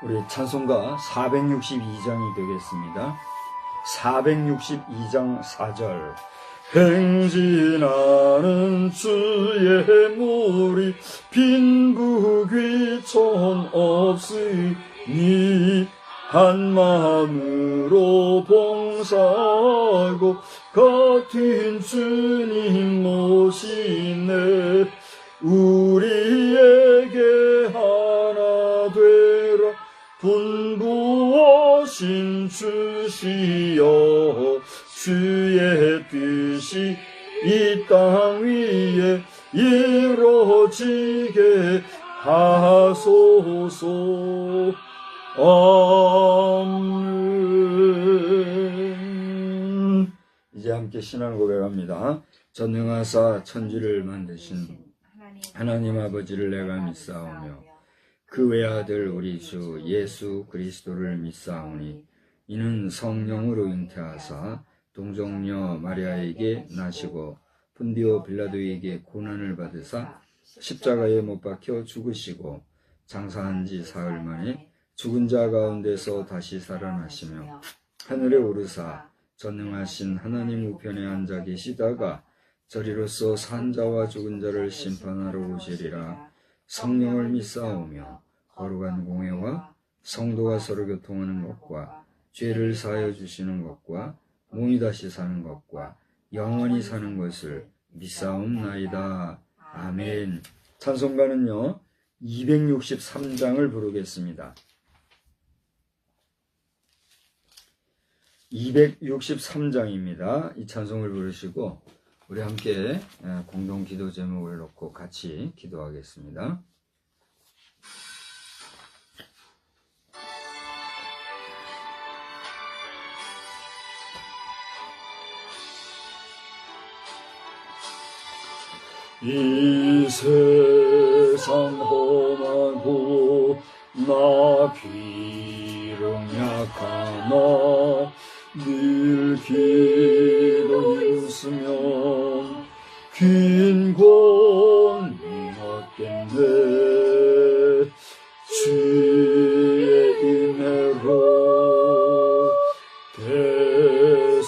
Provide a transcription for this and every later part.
우리 찬송가 462장이 되겠습니다. 462장 4절. 행진하는 주의 무리 빈부귀천 없으니 한 마음으로 봉사하고 같은 주님 모시네. 우리에게 하나 되라 분부하신 주시여. 주의 뜻이 이 땅 위에 이루어지게 하소서. 아멘. 이제 함께 신앙 고백합니다. 전능하사 천지를 만드신 하나님 아버지를 내가 믿사오며 그 외아들 우리 주 예수 그리스도를 믿사오니 이는 성령으로 잉태하사 동정녀 마리아에게 나시고 본디오 빌라도에게 고난을 받으사 십자가에 못 박혀 죽으시고 장사한 지 사흘 만에 죽은 자 가운데서 다시 살아나시며 하늘에 오르사 전능하신 하나님 우편에 앉아 계시다가 저리로서 산 자와 죽은 자를 심판하러 오시리라. 성령을 믿사오며 거룩한 공회와 성도가 서로 교통하는 것과 죄를 사하여 주시는 것과 몸이 다시 사는 것과 영원히 사는 것을 믿사옵나이다. 아멘. 찬송가는요 263장을 부르겠습니다. 263장입니다. 이 찬송을 부르시고 우리 함께 공동 기도 제목을 놓고 같이 기도하겠습니다. 이 세상 험하고 나 비록 약하나 늘 기도 힘쓰면 긴 권위 얻겠네. 주의 은혜로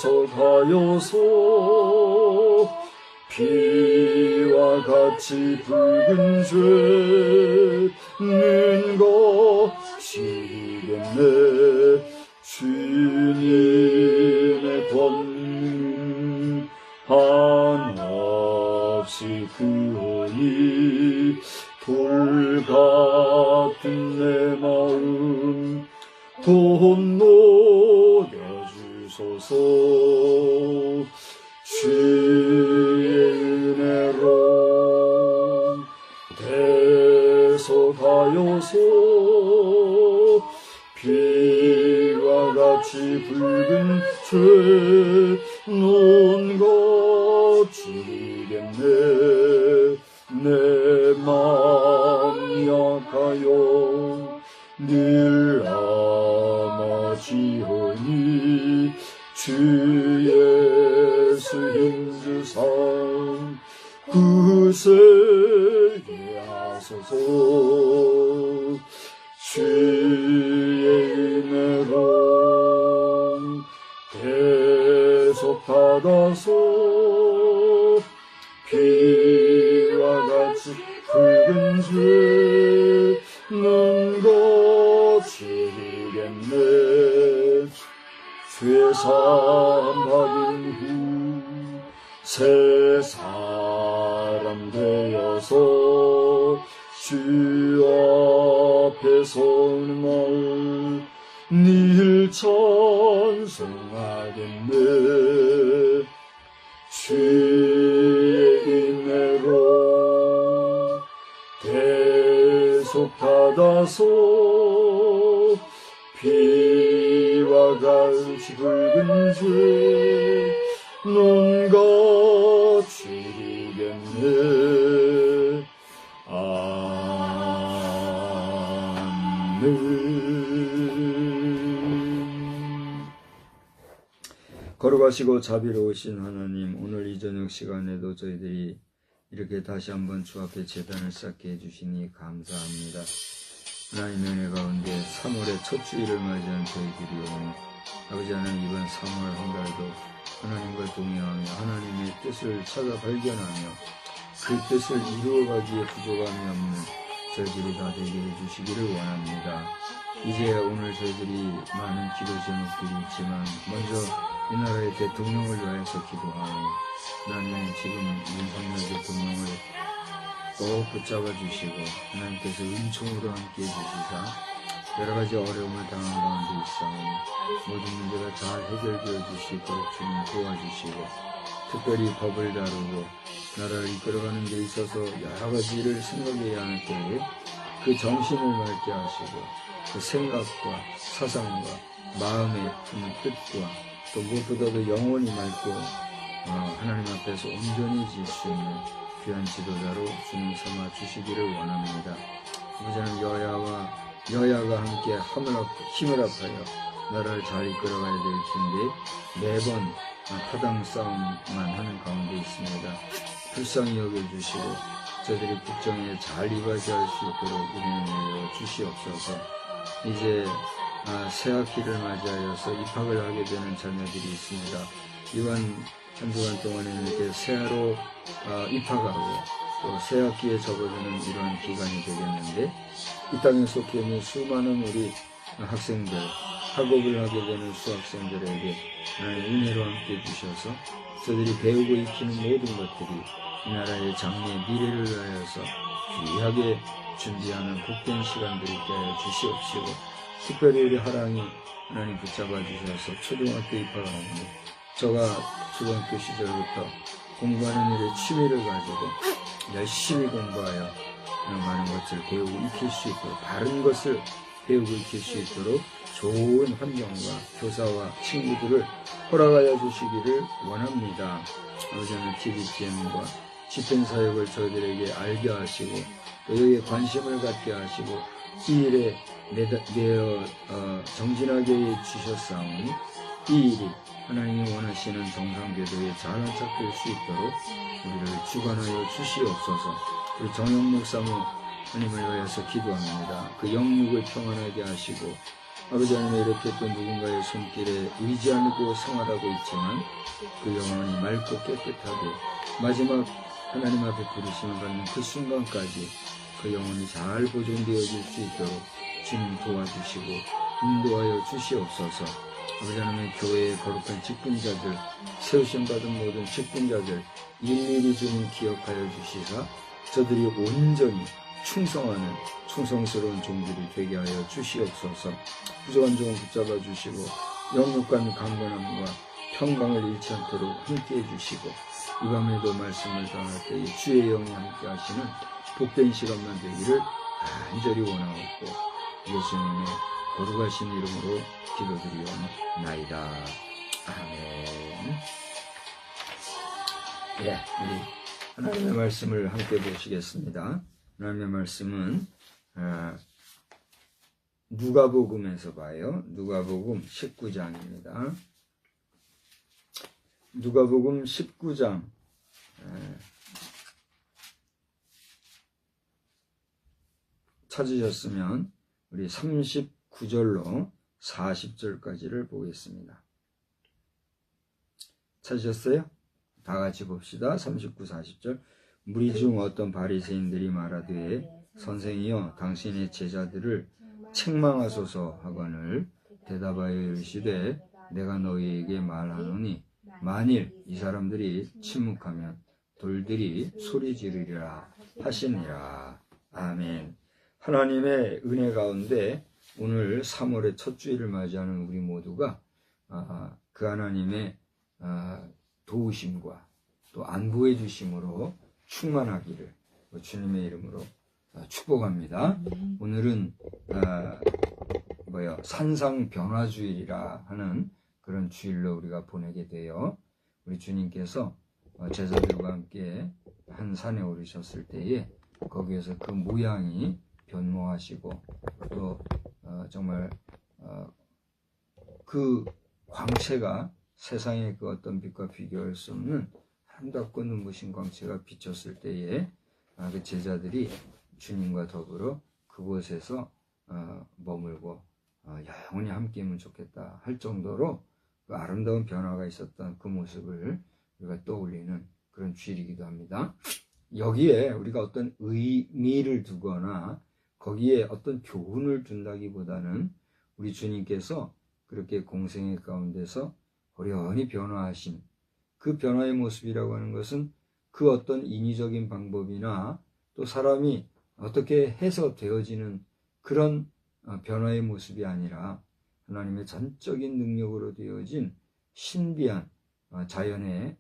대속하여서 피와 같이 붉은 죄는 거치겠네. 주님의 권능 한없이 크오니 돌같은 내 마음 돈 녹여주소서. 주의 은혜로 대속하여서 피와 같이 붉은 죄는 거치겠네. 내 마음 약하여 늘 아마지오니 주 예수 힘주사 구세게 하소서. 주의 은혜로 대속받아서 피와 같이 붉은 죄는 거치겠네. 죄사함 받은 후 새 사람 되어서 주 앞에 서는 날 늘 찬송하겠네. 주의 은혜로 대속받아서 피와 같이 붉은 죄는 거치겠네. 거룩하시고 자비로우신 하나님, 오늘 이 저녁 시간에도 저희들이 이렇게 다시 한번 주 앞에 제단을 쌓게 해주시니 감사합니다. 하나님의 은혜 가운데 3월의 첫 주일을 맞이한 저희들이 오니 아버지 하나님 이번 3월 한 달도 하나님과 동행하며 하나님의 뜻을 찾아 발견하며 그 뜻을 이루어가기에 부족함이 없는 저희들이 다 되게 해주시기를 원합니다. 이제 오늘 저희들이 많은 기도 제목들이 있지만 먼저 이 나라의 대통령을 위하여서 기도하며 하나님 지금 윤석열 대통령을 꼭 붙잡아 주시고 하나님께서 은총으로 함께 해주시사 여러가지 어려움을 당한 가운데 있사오니 모든 문제가 잘 해결되어 주시도록 주님 도와주시고 특별히 법을 다루고 나라를 이끌어가는 데 있어서 여러가지 일을 생각해야 하는 때에 그 정신을 맑게 하시고 그 생각과 사상과 마음의 뜻과 또 무엇보다도 영혼이 맑고 하나님 앞에서 온전해질 수 있는 귀한 지도자로 주님 삼아 주시기를 원합니다. 아버지 하나님 여야가 함께 힘을 합하여 나라를 잘 이끌어가야 될 텐데 매번 파당 싸움만 하는 가운데 있습니다. 불쌍히 여겨주시고 저들이 국정에 잘 이바지할 수 있도록 은혜를 내려 주시옵소서. 이제 새학기를 맞이하여서 입학을 하게 되는 자녀들이 있습니다. 이번 한 주간 동안에 이렇게 새하로 입학하고 또 새학기에 접어드는 이러한 기간이 되겠는데 이 땅에 속해 있는 수많은 우리 학생들, 학업을 하게 되는 수학생들에게 하나님 은혜로 함께 해주셔서 저들이 배우고 익히는 모든 것들이 이 나라의 장래 미래를 위하여서 귀하게 준비하는 복된 시간들이 있게 하여 주시옵시고 특별히 우리 하랑이 하나님 붙잡아 주셔서 초등학교 입학하는데 저가 초등학교 시절부터 공부하는 일에 취미를 가지고 열심히 공부하여 많은 것을 배우고 익힐 수 있도록 바른 것을 배우고 익힐 수 있도록 좋은 환경과 교사와 친구들을 허락하여 주시기를 원합니다. 아버지 하나님 TVGM과 집행사역을 저희들에게 알게 하시고 또 여기에 관심을 갖게 하시고 이 일에 정진하게 주셨사오니 이 일이 하나님이 원하시는 정상궤도에 잘 안착될 수 있도록 우리를 주관하여 주시옵소서. 우리 정영목 사모 하나님을 위해서 기도합니다. 그 영육을 평안하게 하시고 아버지 하나님 이렇게 또 누군가의 손길에 의지하고 생활하고 있지만 그 영혼이 맑고 깨끗하게 마지막 하나님 앞에 부르심을 받는 그 순간까지 그 영혼이 잘 보존되어질 수 있도록 주님 도와주시고 인도하여 주시옵소서. 아버지 하나님 교회의 거룩한 직분자들 세우심 받은 모든 직분자들 일일이 주님 기억하여 주시사 저들이 온전히 충성하는 충성스러운 종들이 되게 하여 주시옵소서. 부족한 종을 붙잡아 주시고 영육간 강건함과 평강을 잃지 않도록 함께해 주시고 이 밤에도 말씀을 전할 때에 주의 영이 함께 하시는 복된 시간만 되기를 간절히 원하옵고 예수님의 거룩하신 이름으로 기도드리옵나이다. 아멘. 예, 우리 하나님의 말씀을 함께 보시겠습니다. 하나님의 말씀은 누가복음에서 봐요. 누가복음 19장입니다. 누가복음 19장 찾으셨으면 우리 39절로 40절까지를 보겠습니다. 찾으셨어요? 다 같이 봅시다. 39, 40절. 무리 중 어떤 바리새인들이 말하되 선생이여 당신의 제자들을 책망하소서 하거늘 대답하여 이르시되 내가 너희에게 말하노니 만일 이 사람들이 침묵하면 돌들이 소리 지르리라 하시니라. 아멘. 하나님의 은혜 가운데 오늘 3월의 첫 주일을 맞이하는 우리 모두가 그 하나님의 도우심과 또 안보해 주심으로 충만하기를 주님의 이름으로 축복합니다. 오늘은 산상 변화주일이라 하는 그런 주일로 우리가 보내게 되어 우리 주님께서 제자들과 함께 한 산에 오르셨을 때에 거기에서 그 모양이 변모하시고 또 정말 그 광채가 세상의 그 어떤 빛과 비교할 수 없는 아름답고 눈부신 광채가 비쳤을 때에 그 제자들이 주님과 더불어 그곳에서 머물고 영원히 함께하면 좋겠다 할 정도로 그 아름다운 변화가 있었던 그 모습을 우리가 떠올리는 그런 주일이기도 합니다. 여기에 우리가 어떤 의미를 두거나 거기에 어떤 교훈을 둔다기보다는 우리 주님께서 그렇게 공생의 가운데서 어련히 변화하신 그 변화의 모습이라고 하는 것은 그 어떤 인위적인 방법이나 또 사람이 어떻게 해서 되어지는 그런 변화의 모습이 아니라 하나님의 전적인 능력으로 되어진 신비한 자연의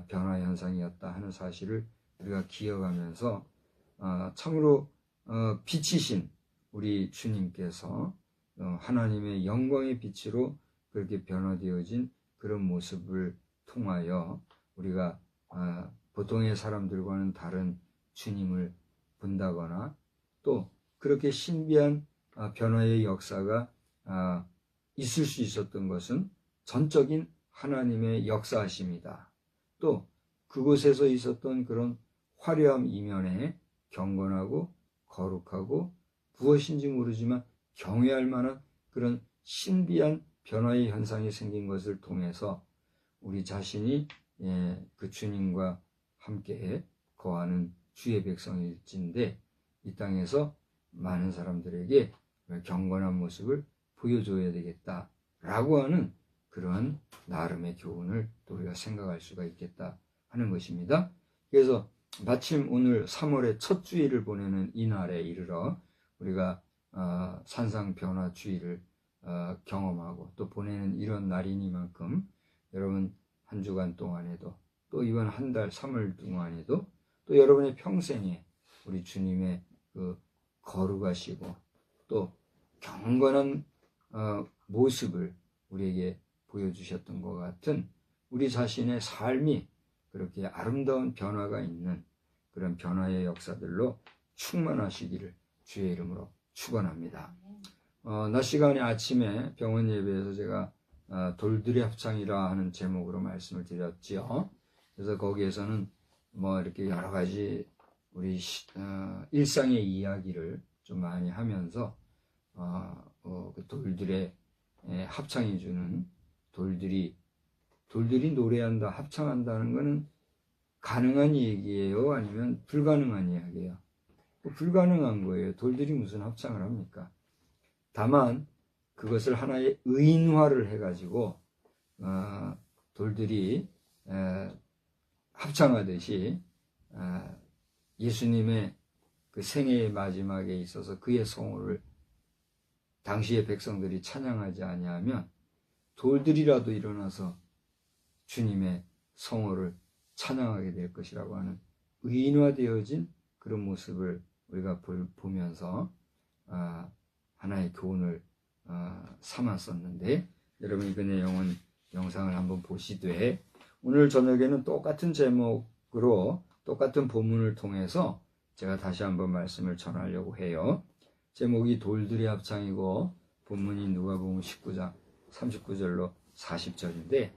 변화 현상이었다 하는 사실을 우리가 기억하면서 참으로 빛이신 우리 주님께서 하나님의 영광의 빛으로 그렇게 변화되어진 그런 모습을 통하여 우리가 보통의 사람들과는 다른 주님을 본다거나 또 그렇게 신비한 변화의 역사가 있을 수 있었던 것은 전적인 하나님의 역사하심이다. 또 그곳에서 있었던 그런 화려함 이면에 경건하고 거룩하고 무엇인지 모르지만 경외할 만한 그런 신비한 변화의 현상이 생긴 것을 통해서 우리 자신이 그 주님과 함께 거하는 주의 백성일진데 이 땅에서 많은 사람들에게 경건한 모습을 보여줘야 되겠다라고 하는 그러한 나름의 교훈을 또 우리가 생각할 수가 있겠다 하는 것입니다. 그래서 마침 오늘 3월의 첫 주일을 보내는 이 날에 이르러 우리가 산상변화 주일을 경험하고 또 보내는 이런 날이니만큼 여러분 한 주간 동안에도 또 이번 한 달 3월 동안에도 또 여러분의 평생에 우리 주님의 그 거룩하시고 또 경건한 모습을 우리에게 보여주셨던 것 같은 우리 자신의 삶이 그렇게 아름다운 변화가 있는 그런 변화의 역사들로 충만하시기를 주의 이름으로 축원합니다. 낮 시간에 아침에 병원 예배에서 제가 돌들의 합창이라 하는 제목으로 말씀을 드렸지요. 그래서 거기에서는 뭐 이렇게 여러 가지 우리 일상의 이야기를 좀 많이 하면서 그 돌들의 합창해 주는 돌들이 노래한다, 합창한다는 것은 가능한 얘기예요? 아니면 불가능한 이야기예요? 불가능한 거예요. 돌들이 무슨 합창을 합니까? 다만 그것을 하나의 의인화를 해가지고 돌들이 합창하듯이 예수님의 그 생애의 마지막에 있어서 그의 성호를 당시의 백성들이 찬양하지 아니하면 돌들이라도 일어나서 주님의 성호를 찬양하게 될 것이라고 하는 의인화되어진 그런 모습을 우리가 보면서 하나의 교훈을 삼았었는데 여러분이 그 내용은 영상을 한번 보시되 오늘 저녁에는 똑같은 제목으로 똑같은 본문을 통해서 제가 다시 한번 말씀을 전하려고 해요. 제목이 돌들의 합창이고 본문이 누가복음 19장 39절로 40절인데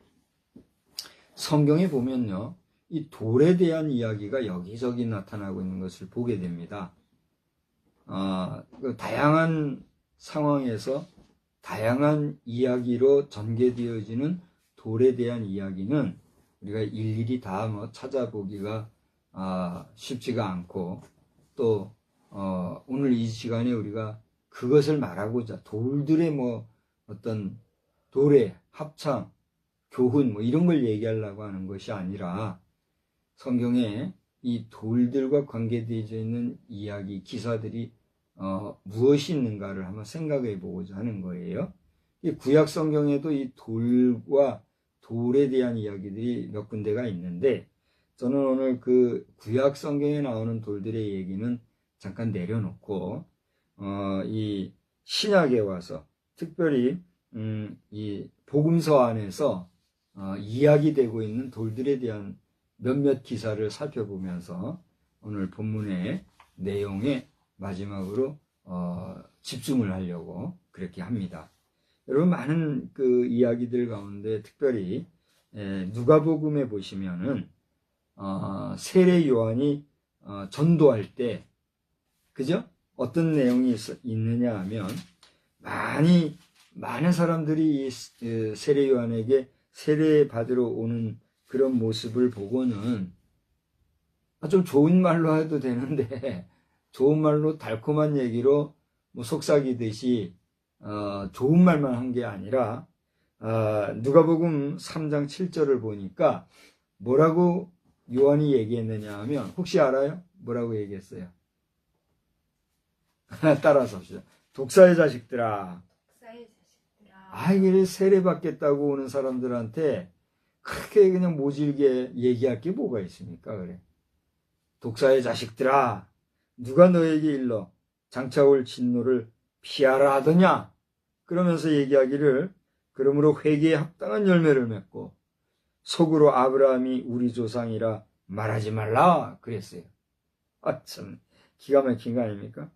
성경에 보면요, 이 돌에 대한 이야기가 여기저기 나타나고 있는 것을 보게 됩니다. 다양한 상황에서 다양한 이야기로 전개되어지는 돌에 대한 이야기는 우리가 일일이 다 찾아보기가 쉽지가 않고 또 오늘 이 시간에 우리가 그것을 말하고자 돌들의 어떤 돌의 합창, 교훈 이런 걸 얘기하려고 하는 것이 아니라 성경에 이 돌들과 관계되어 있는 이야기, 기사들이 무엇이 있는가를 한번 생각해 보고자 하는 거예요. 이 구약 성경에도 이 돌과 돌에 대한 이야기들이 몇 군데가 있는데 저는 오늘 그 구약 성경에 나오는 돌들의 얘기는 잠깐 내려놓고 이 신약에 와서 특별히 이 복음서 안에서 이야기되고 있는 돌들에 대한 몇몇 기사를 살펴보면서 오늘 본문의 내용에 마지막으로 집중을 하려고 그렇게 합니다. 여러분 많은 그 이야기들 가운데 특별히 누가복음에 보시면은 세례 요한이 전도할 때, 그죠? 어떤 내용이 있느냐 하면, 많은 사람들이 이 세례 요한에게 세례 받으러 오는 그런 모습을 보고는 좀 좋은 말로 해도 되는데, 좋은 말로 달콤한 얘기로 뭐 속삭이듯이 좋은 말만 한 게 아니라, 누가복음 3장 7절을 보니까 뭐라고 요한이 얘기했느냐 하면, 혹시 알아요? 뭐라고 얘기했어요? 따라서 합시다. 독사의 자식들아. 이게 세례 받겠다고 오는 사람들한테 그렇게 그냥 모질게 얘기할 게 뭐가 있습니까? 그래. 독사의 자식들아, 누가 너에게 일러 장차 올 진노를 피하라 하더냐? 그러면서 얘기하기를, 그러므로 회개에 합당한 열매를 맺고 속으로 아브라함이 우리 조상이라 말하지 말라 그랬어요. 참 기가 막힌 거 아닙니까?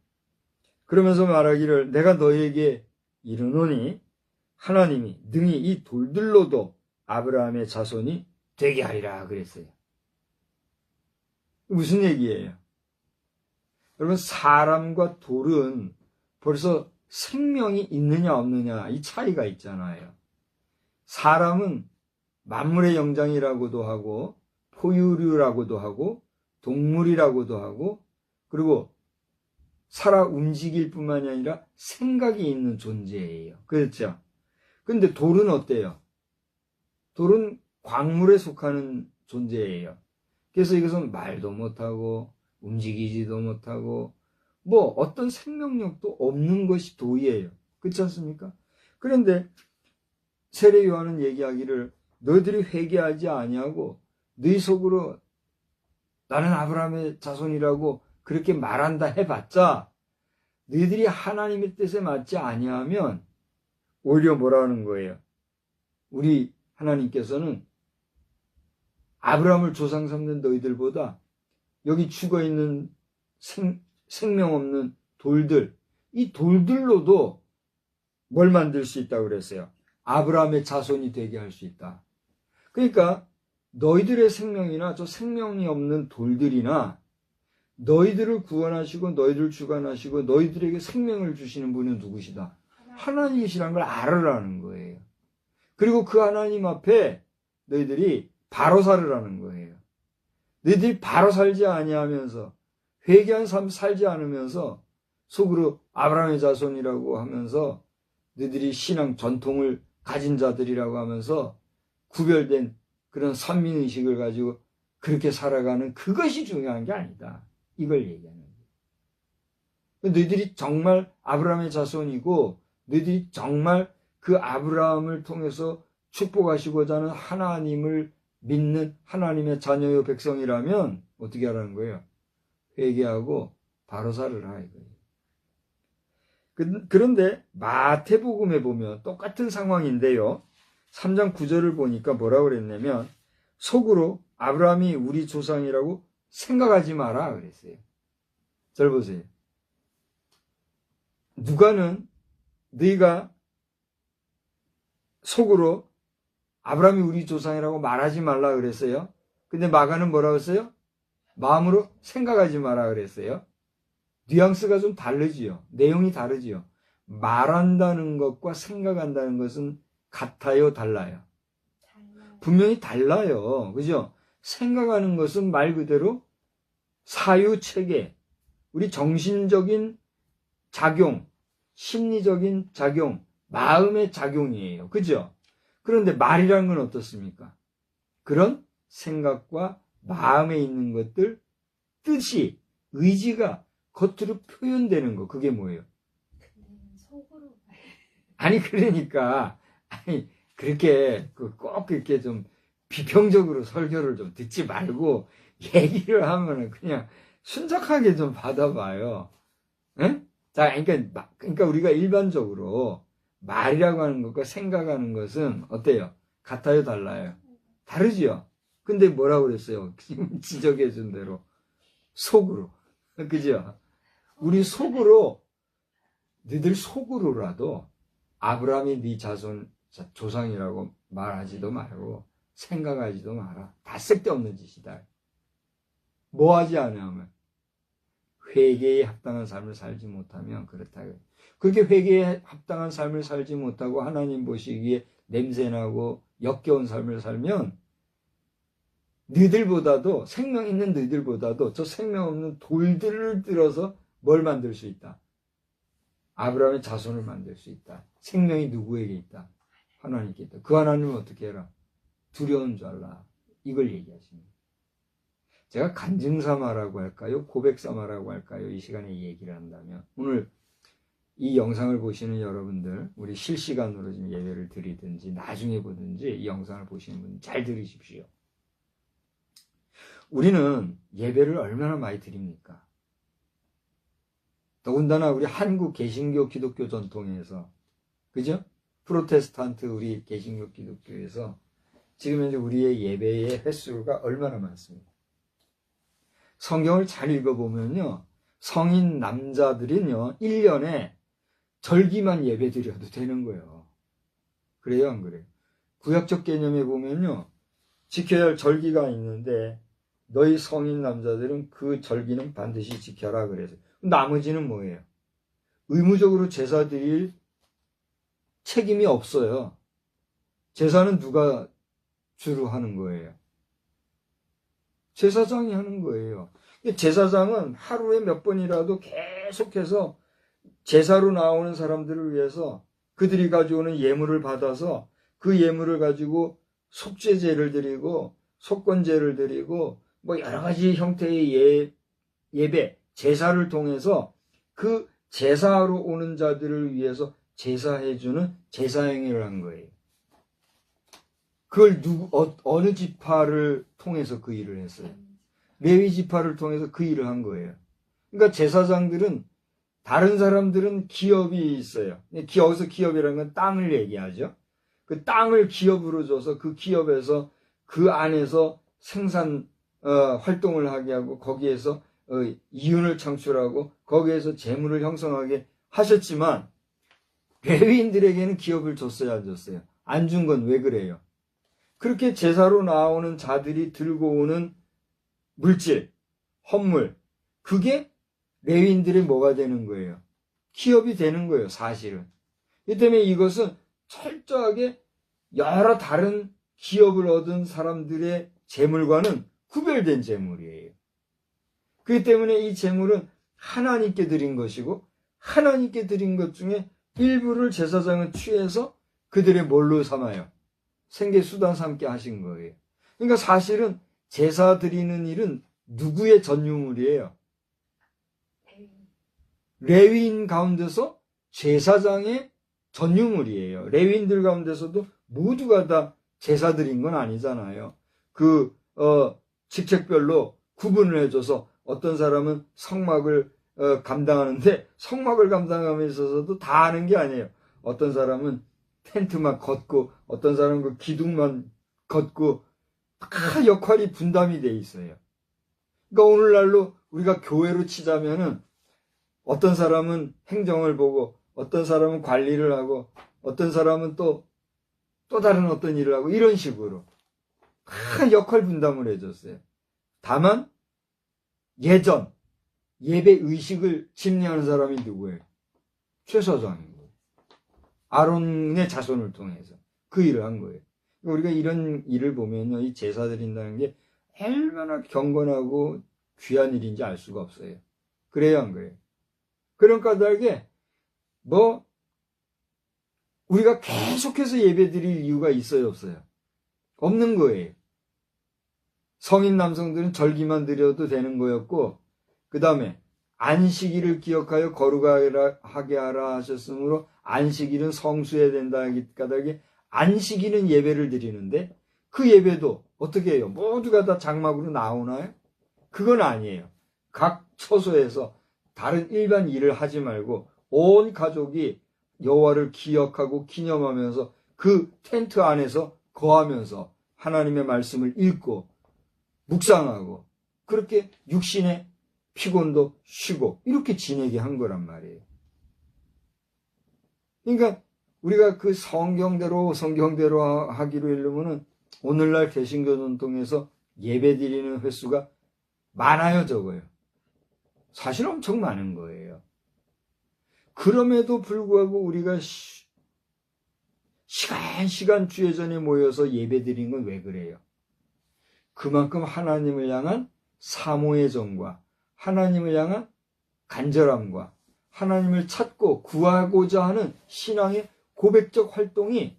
그러면서 말하기를, 내가 너에게 이르노니 하나님이 능히 이 돌들로도 아브라함의 자손이 되게 하리라 그랬어요. 무슨 얘기예요? 여러분, 사람과 돌은 벌써 생명이 있느냐 없느냐 이 차이가 있잖아요. 사람은 만물의 영장이라고도 하고 포유류라고도 하고 동물이라고도 하고, 그리고 살아 움직일 뿐만이 아니라 생각이 있는 존재예요. 그렇죠? 근데 돌은 어때요? 돌은 광물에 속하는 존재예요. 그래서 이것은 말도 못하고 움직이지도 못하고 뭐 어떤 생명력도 없는 것이 돌이에요. 그렇지 않습니까? 그런데 세례 요한은 얘기하기를, 너희들이 회개하지 아니하고 너희 속으로 나는 아브라함의 자손이라고 그렇게 말한다 해봤자 너희들이 하나님의 뜻에 맞지 아니하면 오히려 뭐라 하는 거예요? 우리 하나님께서는 아브라함을 조상 삼는 너희들보다 여기 죽어있는 생명 없는 돌들, 이 돌들로도 뭘 만들 수 있다고 그랬어요? 아브라함의 자손이 되게 할 수 있다. 그러니까 너희들의 생명이나 저 생명이 없는 돌들이나 너희들을 구원하시고 너희들을 주관하시고 너희들에게 생명을 주시는 분은 누구시다? 하나님이시라는 걸 알으라는 거예요. 그리고 그 하나님 앞에 너희들이 바로 살으라는 거예요. 너희들이 바로 살지 아니하면서 회개한 삶 살지 않으면서 속으로 아브라함의 자손이라고 하면서 너희들이 신앙 전통을 가진 자들이라고 하면서 구별된 그런 선민의식을 가지고 그렇게 살아가는 그것이 중요한 게 아니다. 이걸 얘기하는 거예요. 너희들이 정말 아브라함의 자손이고 너희들이 정말 그 아브라함을 통해서 축복하시고자 하는 하나님을 믿는 하나님의 자녀요 백성이라면 어떻게 하라는 거예요? 회개하고 바로 살으라 이거예요. 그런데 마태복음에 보면 똑같은 상황인데요. 3장 9절을 보니까 뭐라고 그랬냐면 속으로 아브라함이 우리 조상이라고 생각하지 마라 그랬어요. 잘 보세요. 누가는 너희가 속으로 아브라함이 우리 조상이라고 말하지 말라 그랬어요. 근데 마가는 뭐라고 했어요? 마음으로 생각하지 마라 그랬어요. 뉘앙스가 좀 다르지요. 내용이 다르지요. 말한다는 것과 생각한다는 것은 같아요, 달라요? 분명히 달라요. 그죠? 생각하는 것은 말 그대로 사유체계, 우리 정신적인 작용, 심리적인 작용, 마음의 작용이에요. 그죠? 그런데 말이라는 건 어떻습니까? 그런 생각과 마음에 있는 것들, 뜻이, 의지가 겉으로 표현되는 거, 그게 뭐예요? 속으로. 아니, 그러니까, 그렇게 꼭 이렇게 좀 비평적으로 설교를 좀 듣지 말고 얘기를 하면은 그냥 순적하게 좀 받아봐요. 예? 자, 그러니까 우리가 일반적으로 말이라고 하는 것과 생각하는 것은 어때요? 같아요, 달라요? 다르지요? 근데 뭐라고 그랬어요? 지적해 준 대로. 속으로. 그죠? 우리 속으로, 너희들 속으로라도 아브라함이 네 자손, 조상이라고 말하지도 말고 생각하지도 마라. 다 쓸데없는 짓이다. 뭐 하지 않으면? 회개에 합당한 삶을 살지 못하면 그렇다. 그렇게 회개에 합당한 삶을 살지 못하고 하나님 보시기에 냄새나고 역겨운 삶을 살면 너희들보다도, 생명 있는 너희들보다도 저 생명 없는 돌들을 들어서 뭘 만들 수 있다? 아브라함의 자손을 만들 수 있다. 생명이 누구에게 있다? 하나님께 있다. 그 하나님은 어떻게 해라? 두려운 줄 알라. 이걸 얘기하십니다. 제가 간증삼아라고 할까요? 고백삼아라고 할까요? 이 시간에 얘기를 한다면, 오늘 이 영상을 보시는 여러분들, 우리 실시간으로 지금 예배를 드리든지 나중에 보든지 이 영상을 보시는 분 잘 들으십시오. 우리는 예배를 얼마나 많이 드립니까? 더군다나 우리 한국 개신교 기독교 전통에서, 그죠? 프로테스탄트 우리 개신교 기독교에서 지금 현재 우리의 예배의 횟수가 얼마나 많습니까? 성경을 잘 읽어보면요, 성인 남자들은요 1년에 절기만 예배 드려도 되는 거예요. 그래요, 안 그래요? 구약적 개념에 보면요, 지켜야 할 절기가 있는데 너희 성인 남자들은 그 절기는 반드시 지켜라 그래서. 나머지는 뭐예요? 의무적으로 제사 드릴 책임이 없어요. 제사는 누가 주로 하는 거예요? 제사장이 하는 거예요. 제사장은 하루에 몇 번이라도 계속해서 제사로 나오는 사람들을 위해서 그들이 가져오는 예물을 받아서 그 예물을 가지고 속죄제를 드리고 속건제를 드리고 뭐 여러 가지 형태의 예배, 제사를 통해서 그 제사하러 오는 자들을 위해서 제사해주는 제사행위를 한 거예요. 그걸 어느 지파를 통해서 그 일을 했어요? 레위 지파를 통해서 그 일을 한 거예요. 그러니까 제사장들은, 다른 사람들은 기업이 있어요. 여기서 기업이라는 건 땅을 얘기하죠. 그 땅을 기업으로 줘서 그 기업에서 그 안에서 생산 활동을 하게 하고 거기에서 이윤을 창출하고 거기에서 재물을 형성하게 하셨지만, 레위인들에게는 기업을 줬어요, 안 줬어요? 안 준 건 왜 그래요? 그렇게 제사로 나오는 자들이 들고 오는 물질, 헌물, 그게 레위인들의 뭐가 되는 거예요? 기업이 되는 거예요, 사실은. 이 때문에 이것은 철저하게 여러 다른 기업을 얻은 사람들의 재물과는 구별된 재물이에요. 그렇기 때문에 이 재물은 하나님께 드린 것이고, 하나님께 드린 것 중에 일부를 제사장은 취해서 그들의 뭘로 삼아요? 생계수단 삼게 하신 거예요. 그러니까 사실은 제사 드리는 일은 누구의 전유물이에요? 레위인 가운데서 제사장의 전유물이에요. 레위인들 가운데서도 모두가 다 제사 드린 건 아니잖아요. 직책별로 구분을 해줘서 어떤 사람은 성막을 감당하는데 성막을 감당함에 있어서도 다 하는 게 아니에요. 어떤 사람은 텐트만 걷고 어떤 사람은 그 기둥만 걷고 다 역할이 분담이 돼 있어요. 그러니까 오늘날로 우리가 교회로 치자면은 어떤 사람은 행정을 보고 어떤 사람은 관리를 하고 어떤 사람은 또 다른 어떤 일을 하고 이런 식으로 다 역할 분담을 해줬어요. 다만 예전 예배 의식을 집례하는 사람이 누구예요? 최사장인 거예요. 아론의 자손을 통해서 그 일을 한 거예요. 우리가 이런 일을 보면요, 이 제사 드린다는 게 얼마나 경건하고 귀한 일인지 알 수가 없어요. 그래요, 안 그래요? 그런 까닭에 우리가 계속해서 예배 드릴 이유가 있어요, 없어요? 없는 거예요. 성인 남성들은 절기만 드려도 되는 거였고, 그 다음에 안식일을 기억하여 거룩하게 하라 하셨으므로 안식일은 성수해야 된다 하기 까닭에 안식일은 예배를 드리는데, 그 예배도 어떻게 해요? 모두가 다 장막으로 나오나요? 그건 아니에요. 각 처소에서 다른 일반 일을 하지 말고 온 가족이 여호와를 기억하고 기념하면서 그 텐트 안에서 거하면서 하나님의 말씀을 읽고 묵상하고 그렇게 육신의 피곤도 쉬고 이렇게 지내게 한 거란 말이에요. 그러니까 우리가 그 성경대로 하기로 이르면은 오늘날 개신교 전통에서 예배 드리는 횟수가 많아요, 적어요? 사실 엄청 많은 거예요. 그럼에도 불구하고 우리가 시간 주회전에 모여서 예배 드린 건 왜 그래요? 그만큼 하나님을 향한 사모의 정과 하나님을 향한 간절함과 하나님을 찾고 구하고자 하는 신앙의 고백적 활동이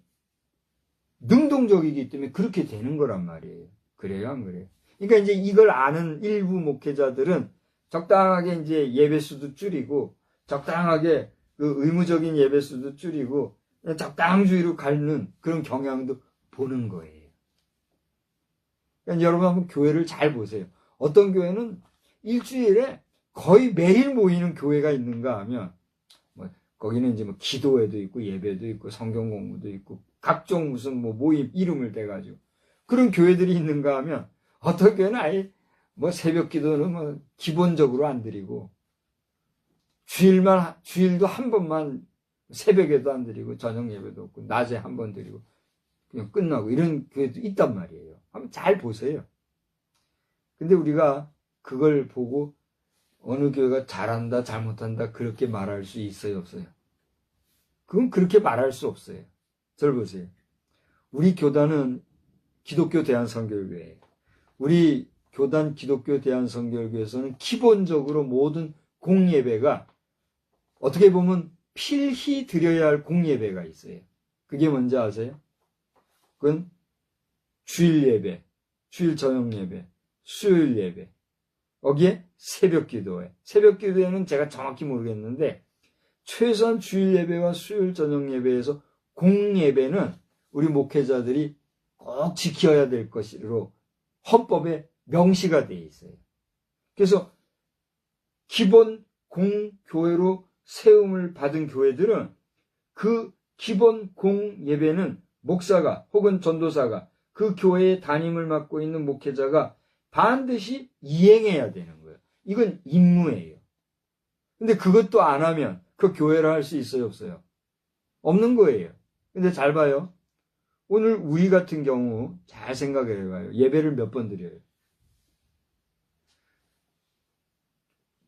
능동적이기 때문에 그렇게 되는 거란 말이에요. 그래요, 안 그래요? 그러니까 이제 이걸 아는 일부 목회자들은 적당하게 이제 예배 수도 줄이고 적당하게 그 의무적인 예배 수도 줄이고 적당주의로 가는 그런 경향도 보는 거예요. 그러니까 여러분 한번 교회를 잘 보세요. 어떤 교회는 일주일에 거의 매일 모이는 교회가 있는가 하면 거기는 이제 기도회도 있고 예배도 있고 성경 공부도 있고 각종 무슨 모임 이름을 대가지고 그런 교회들이 있는가 하면 어떤 교회는 아예 새벽 기도는 기본적으로 안 드리고 주일도 한 번만 새벽에도 안 드리고 저녁 예배도 없고 낮에 한 번 드리고 그냥 끝나고 이런 교회도 있단 말이에요. 한번 잘 보세요. 근데 우리가 그걸 보고 어느 교회가 잘한다 잘못한다 그렇게 말할 수 있어요 없어요? 그건 그렇게 말할 수 없어요. 절 보세요. 우리 교단은 기독교 대한성결교회예요. 우리 교단 기독교 대한성결교회에서는 기본적으로 모든 공예배가 어떻게 보면 필히 드려야 할 공예배가 있어요. 그게 뭔지 아세요? 그건 주일 예배, 주일 저녁 예배, 수요일 예배, 거기에 새벽 기도회. 새벽 기도회는 제가 정확히 모르겠는데 최소한 주일 예배와 수요일 저녁 예배에서 공예배는 우리 목회자들이 꼭 지켜야 될 것으로 헌법에 명시가 되어 있어요. 그래서 기본 공교회로 세움을 받은 교회들은 그 기본 공예배는 목사가 혹은 전도사가 그 교회의 담임을 맡고 있는 목회자가 반드시 이행해야 되는 거예요. 이건 임무예요. 근데 그것도 안 하면 그 교회를 할 수 있어요, 없어요? 없는 거예요. 근데 잘 봐요. 오늘 우리 같은 경우 잘 생각을 해봐요. 예배를 몇 번 드려요?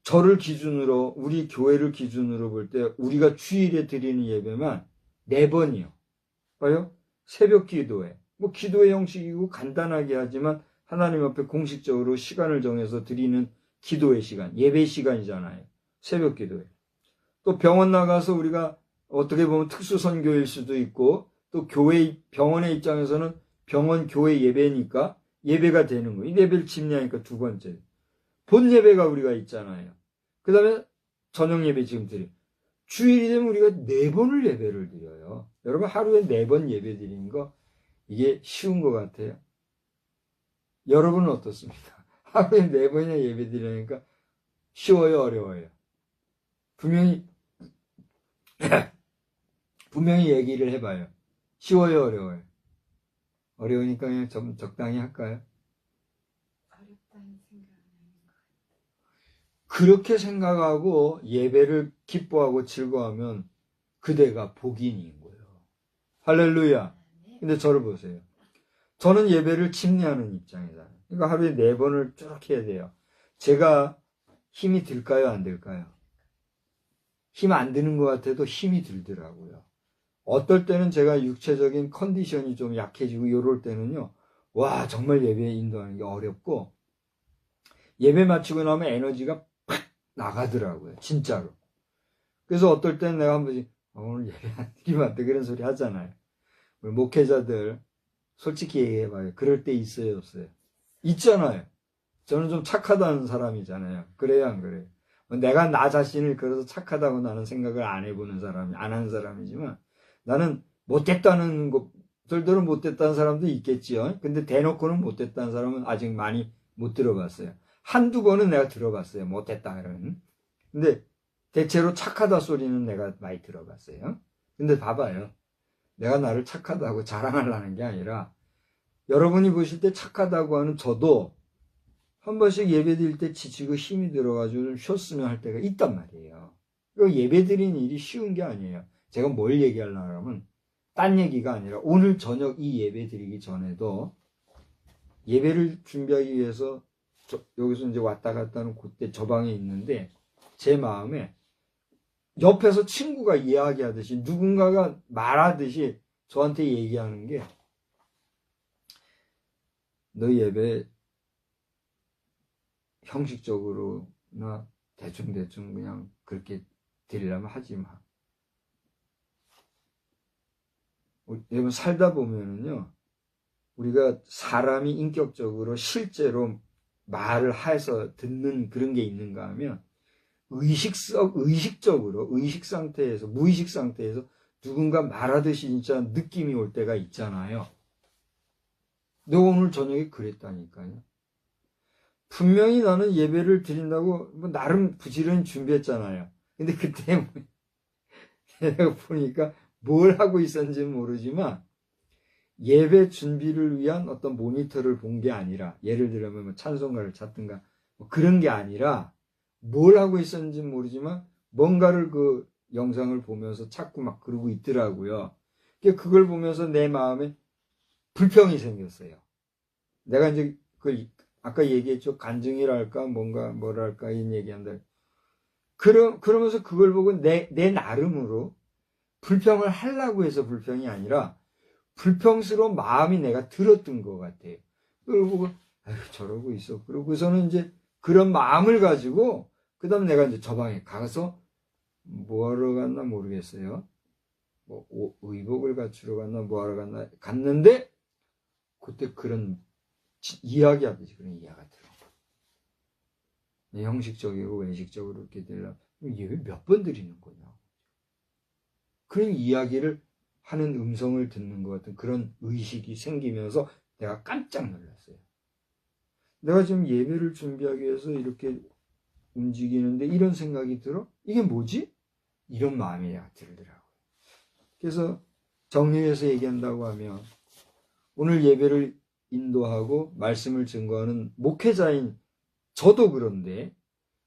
저를 기준으로 우리 교회를 기준으로 볼 때 우리가 주일에 드리는 예배만 4번이요. 봐요? 새벽 기도회. 기도회 형식이고 간단하게 하지만 하나님 앞에 공식적으로 시간을 정해서 드리는 기도회 시간, 예배 시간이잖아요. 새벽 기도회. 또 병원 나가서 우리가 어떻게 보면 특수 선교일 수도 있고 또 병원의 입장에서는 병원 교회 예배니까 예배가 되는 거예요. 이 예배를 침례하니까 두 번째. 본 예배가 우리가 있잖아요. 그 다음에 저녁 예배 지금 드려요. 주일이 되면 우리가 4번을 예배를 드려요. 여러분 하루에 4번 예배 드리는 거 이게 쉬운 것 같아요. 여러분은 어떻습니까? 하루에 4번이나 예배 드리니까 쉬워요, 어려워요? 분명히 얘기를 해봐요. 쉬워요, 어려워요? 어려우니까 그냥 좀 적당히 할까요? 어렵다는 생각은 아닌 것 같아요. 그렇게 생각하고 예배를 기뻐하고 즐거워하면 그대가 복인인 거예요. 할렐루야. 근데 저를 보세요. 저는 예배를 침례하는 입장이다. 그러니까 하루에 4번을 쭉 해야 돼요. 제가 힘이 들까요, 안 들까요? 힘 안 드는 것 같아도 힘이 들더라고요. 어떨 때는 제가 육체적인 컨디션이 좀 약해지고 이럴 때는요. 와 정말 예배에 인도하는 게 어렵고 예배 마치고 나면 에너지가 팍 나가더라고요. 진짜로. 그래서 어떨 때는 내가 한 번씩 오늘 예배 안 드리면 안 돼 그런 소리 하잖아요. 우리 목회자들 솔직히 얘기해봐요. 그럴 때 있어요 없어요? 있잖아요. 저는 좀 착하다는 사람이잖아요. 그래요 안 그래요? 내가 나 자신을 그래서 착하다고 나는 생각을 안 해보는 사람이 안 하는 사람이지만 나는 못됐다는 것들은 못됐다는 사람도 있겠지요. 근데 대놓고는 못됐다는 사람은 아직 많이 못 들어봤어요. 한두 번은 내가 들어봤어요. 못됐다 이런. 근데 대체로 착하다 소리는 내가 많이 들어봤어요. 근데 봐봐요. 내가 나를 착하다고 자랑하려는 게 아니라 여러분이 보실 때 착하다고 하는 저도 한 번씩 예배 드릴 때 지치고 힘이 들어가지고 좀 쉬었으면 할 때가 있단 말이에요. 예배 드리는 일이 쉬운 게 아니에요. 제가 뭘 얘기하려고 하면 딴 얘기가 아니라 오늘 저녁 이 예배 드리기 전에도 예배를 준비하기 위해서 여기서 이제 왔다 갔다 하는 그때 저 방에 있는데 제 마음에 옆에서 친구가 이야기하듯이 누군가가 말하듯이 저한테 얘기하는 게 너 예배 형식적으로나 대충대충 그냥 그렇게 드리려면 하지 마. 여러분 살다 보면은요, 우리가 사람이 인격적으로 실제로 말을 해서 듣는 그런 게 있는가 하면 의식적으로 의식 상태에서 무의식 상태에서 누군가 말하듯이 진짜 느낌이 올 때가 있잖아요. 너 오늘 저녁에 그랬다니까요. 분명히 나는 예배를 드린다고 뭐 나름 부지런히 준비했잖아요. 근데 그때 내가 보니까 뭘 하고 있었는지는 모르지만 예배 준비를 위한 어떤 모니터를 본 게 아니라, 예를 들면 뭐 찬송가를 찾든가 뭐 그런 게 아니라 뭘 하고 있었는지는 모르지만 뭔가를 그 영상을 보면서 자꾸 막 그러고 있더라고요. 그걸 보면서 내 마음에 불평이 생겼어요. 내가 이제 그 아까 얘기했죠. 간증이랄까 뭔가 뭐랄까 이런 얘기한다. 그러면서 그걸 보고 내 나름으로 불평을 하려고 해서 불평이 아니라 불평스러운 마음이 내가 들었던 것 같아요. 그걸 보고 아휴 저러고 있어. 그러고서는 이제 그런 마음을 가지고 그 다음 내가 이제 저 방에 가서 뭐하러 갔나 모르겠어요. 뭐 의복을 갖추러 갔나 뭐하러 갔나 갔는데 그때 그런 이야기하듯이 그런 이야기가 들어. 형식적이고 외식적으로 이렇게 되려면 예배 몇 번 드리는 거냐. 그런 이야기를 하는 음성을 듣는 것 같은 그런 의식이 생기면서 내가 깜짝 놀랐어요. 내가 지금 예배를 준비하기 위해서 이렇게 움직이는데 이런 생각이 들어? 이게 뭐지? 이런 마음이 내가 들더라고요. 그래서 정리해서 얘기한다고 하면 오늘 예배를 인도하고 말씀을 증거하는 목회자인 저도 그런데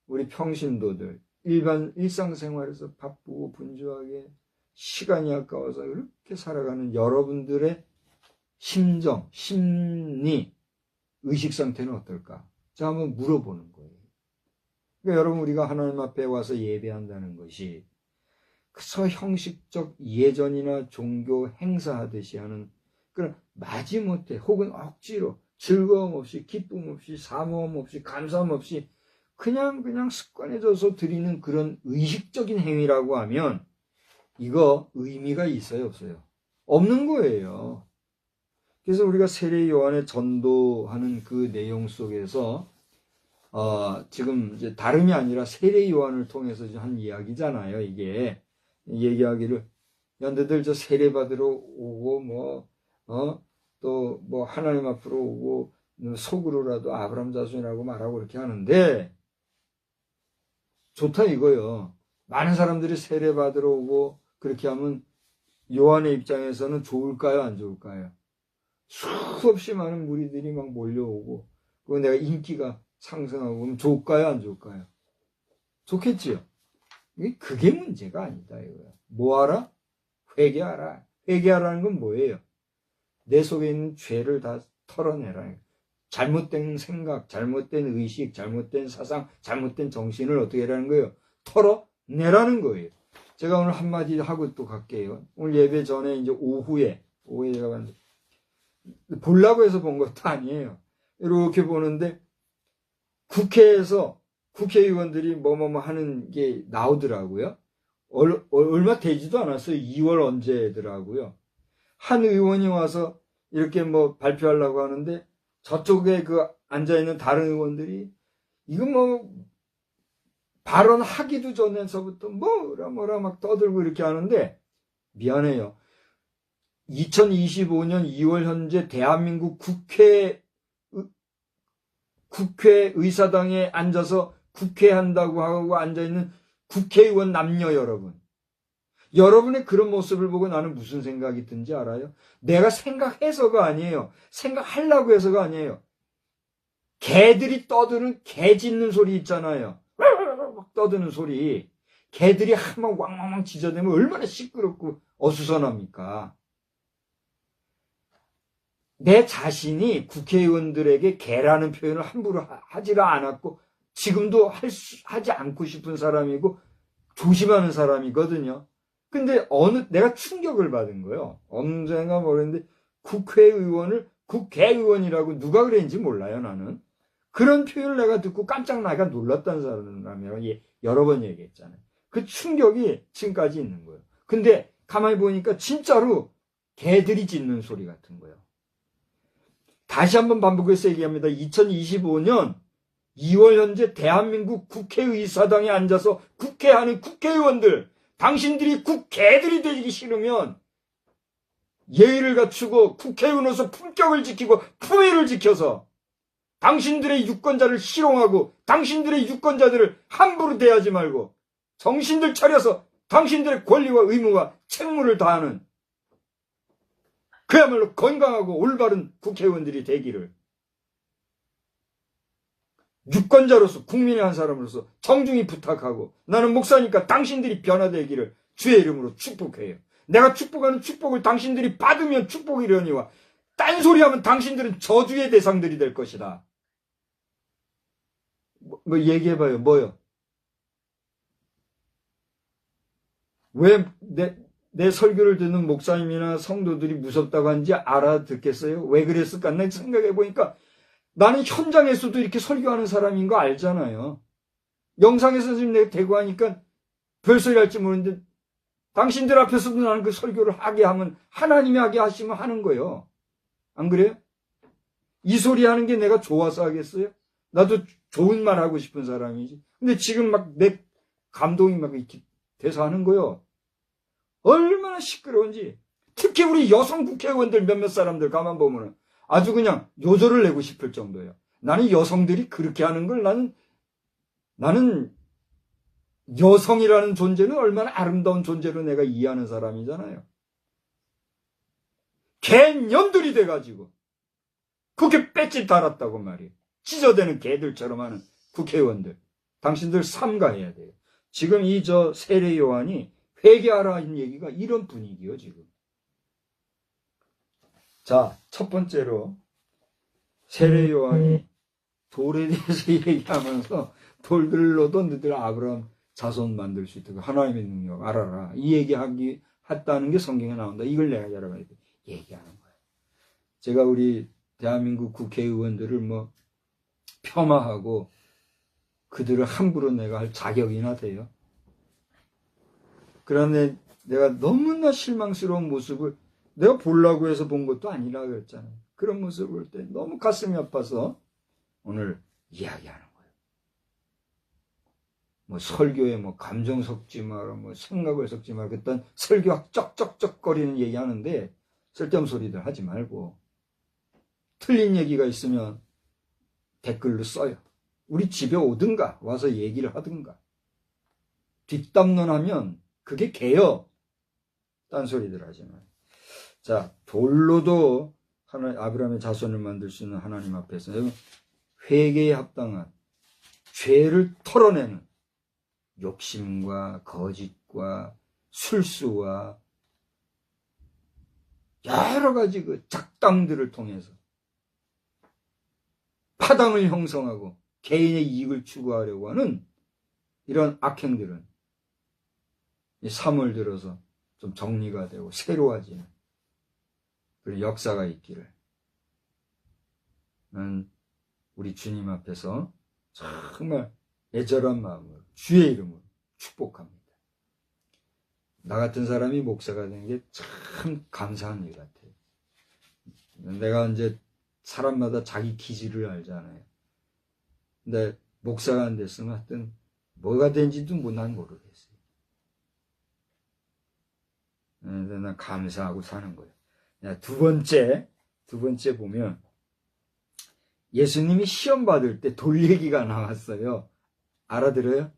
우리 평신도들 일반 일상생활에서 바쁘고 분주하게 시간이 아까워서 그렇게 살아가는 여러분들의 심정, 심리, 의식 상태는 어떨까? 자, 한번 물어보는 거예요. 그러니까 여러분 우리가 하나님 앞에 와서 예배한다는 것이 그저 형식적 예전이나 종교 행사하듯이 하는 그런 마지못해 혹은 억지로 즐거움 없이 기쁨 없이 사모함 없이 감사함 없이 그냥 습관해져서 드리는 그런 의식적인 행위라고 하면 이거 의미가 있어요 없어요? 없는 거예요. 그래서 우리가 세례 요한의 전도하는 그 내용 속에서 지금 이제 다름이 아니라 세례 요한을 통해서 한 이야기잖아요. 이게 얘기하기를 너희들 저 세례 받으러 오고 또 뭐 하나님 앞으로 오고 속으로라도 아브라함 자손이라고 말하고 그렇게 하는데 좋다 이거요. 많은 사람들이 세례 받으러 오고 그렇게 하면 요한의 입장에서는 좋을까요 안 좋을까요? 수없이 많은 무리들이 막 몰려오고 그리고 내가 인기가 상승하고 그럼 좋을까요 안 좋을까요? 좋겠지요. 그게 문제가 아니다 이거야. 뭐하라? 회개하라. 회개하라는 건 뭐예요? 내 속에 있는 죄를 다 털어내라. 잘못된 생각, 잘못된 의식, 잘못된 사상, 잘못된 정신을 어떻게 하라는 거예요? 털어내라는 거예요. 제가 오늘 한마디 하고 또 갈게요. 오늘 예배 전에 이제 오후에 제가 봤는데 보려고 해서 본 것도 아니에요. 이렇게 보는데 국회에서 국회의원들이 뭐뭐 하는 게 나오더라고요. 얼마 되지도 않았어요. 2월 언제더라고요. 한 의원이 와서 이렇게 뭐 발표하려고 하는데 저쪽에 그 앉아있는 다른 의원들이 이거 뭐 발언하기도 전에서부터 뭐라 막 떠들고 이렇게 하는데 미안해요. 2025년 2월 현재 대한민국 국회의사당에 앉아서 국회한다고 하고 앉아있는 국회의원 남녀 여러분의 그런 모습을 보고 나는 무슨 생각이 든지 알아요? 내가 생각해서가 아니에요. 생각하려고 해서가 아니에요. 개들이 떠드는 개 짖는 소리 있잖아요. 막 떠드는 소리. 개들이 한번 왕왕왕 짖어대면 얼마나 시끄럽고 어수선합니까? 내 자신이 국회의원들에게 개라는 표현을 함부로 하지가 않았고 지금도 하지 않고 싶은 사람이고 조심하는 사람이거든요. 근데 내가 충격을 받은 거예요. 언젠가 모르겠는데 국회의원을 국회의원이라고 누가 그랬는지 몰라요, 나는. 그런 표현을 내가 듣고 깜짝 나가 놀랐다는 사람이라고 여러 번 얘기했잖아요. 그 충격이 지금까지 있는 거예요. 근데 가만히 보니까 진짜로 개들이 짖는 소리 같은 거예요. 다시 한번 반복해서 얘기합니다. 2025년 2월 현재 대한민국 국회의사당에 앉아서 국회하는 국회의원들, 당신들이 국개들이 되기 싫으면 예의를 갖추고 국회의원으로서 품격을 지키고 품위를 지켜서 당신들의 유권자를 희롱하고 당신들의 유권자들을 함부로 대하지 말고 정신들 차려서 당신들의 권리와 의무와 책무를 다하는 그야말로 건강하고 올바른 국회의원들이 되기를 유권자로서 국민의 한 사람으로서 정중히 부탁하고 나는 목사니까 당신들이 변화되기를 주의 이름으로 축복해요. 내가 축복하는 축복을 당신들이 받으면 축복이려니와 딴소리하면 당신들은 저주의 대상들이 될 것이다. 뭐 얘기해봐요. 뭐요? 왜 내 설교를 듣는 목사님이나 성도들이 무섭다고 하는지 알아듣겠어요? 왜 그랬을까? 내 생각해보니까 나는 현장에서도 이렇게 설교하는 사람인 거 알잖아요. 영상에서 지금 내가 대고 하니까 별소리 할지 모르는데 당신들 앞에서도 나는 그 설교를 하게 하면 하나님이 하게 하시면 하는 거예요. 안 그래요? 이 소리 하는 게 내가 좋아서 하겠어요? 나도 좋은 말 하고 싶은 사람이지. 근데 지금 막 내 감동이 막 이렇게 돼서 하는 거예요. 얼마나 시끄러운지. 특히 우리 여성 국회의원들 몇몇 사람들 가만 보면은 아주 그냥 요절을 내고 싶을 정도예요. 나는 여성들이 그렇게 하는 걸 나는 여성이라는 존재는 얼마나 아름다운 존재로 내가 이해하는 사람이잖아요. 개년들이 돼가지고 그렇게 뺏짓 달았다고 말이에요. 찢어대는 개들처럼 하는 국회의원들. 당신들 삼가해야 돼요. 지금 세례 요한이 회개하라는 얘기가 이런 분위기요, 지금. 자, 첫 번째로 세례 요한이 돌에 대해서 얘기하면서 돌들로도 너희들 아브라함 자손 만들 수 있다고 하나님의 능력 알아라. 이 했다는 게 성경에 나온다. 이걸 내가 여러분에게 얘기하는 거예요. 제가 우리 대한민국 국회의원들을 폄하하고 그들을 함부로 내가 할 자격이나 돼요. 그런데 내가 너무나 실망스러운 모습을 내가 보려고 해서 본 것도 아니라 그랬잖아요. 그런 모습을 볼 때 너무 가슴이 아파서 오늘 이야기하는 거예요. 설교에 감정 섞지 마라, 생각을 섞지 마라. 그딴 설교 쩍쩍쩍거리는 얘기 하는데 쓸데없는 소리들 하지 말고 틀린 얘기가 있으면 댓글로 써요. 우리 집에 오든가 와서 얘기를 하든가. 뒷담론하면 그게 개요. 딴소리들 하지 마요. 자, 돌로도 아브라함의 자손을 만들 수 있는 하나님 앞에서 회개에 합당한 죄를 털어내는 욕심과 거짓과 술수와 여러 가지 그 작당들을 통해서 파당을 형성하고 개인의 이익을 추구하려고 하는 이런 악행들은 3월 들어서 좀 정리가 되고 새로워지는 그런 역사가 있기를 난 우리 주님 앞에서 정말 애절한 마음으로 주의 이름으로 축복합니다. 나 같은 사람이 목사가 되는 게 참 감사한 일 같아요. 내가 이제 사람마다 자기 기질을 알잖아요. 근데 목사가 안 됐으면 하여튼 뭐가 된지도 난 모르겠어요. 근데 난 감사하고 사는 거예요. 두 번째 보면 예수님이 시험 받을 때 돌 얘기가 나왔어요. 알아들어요?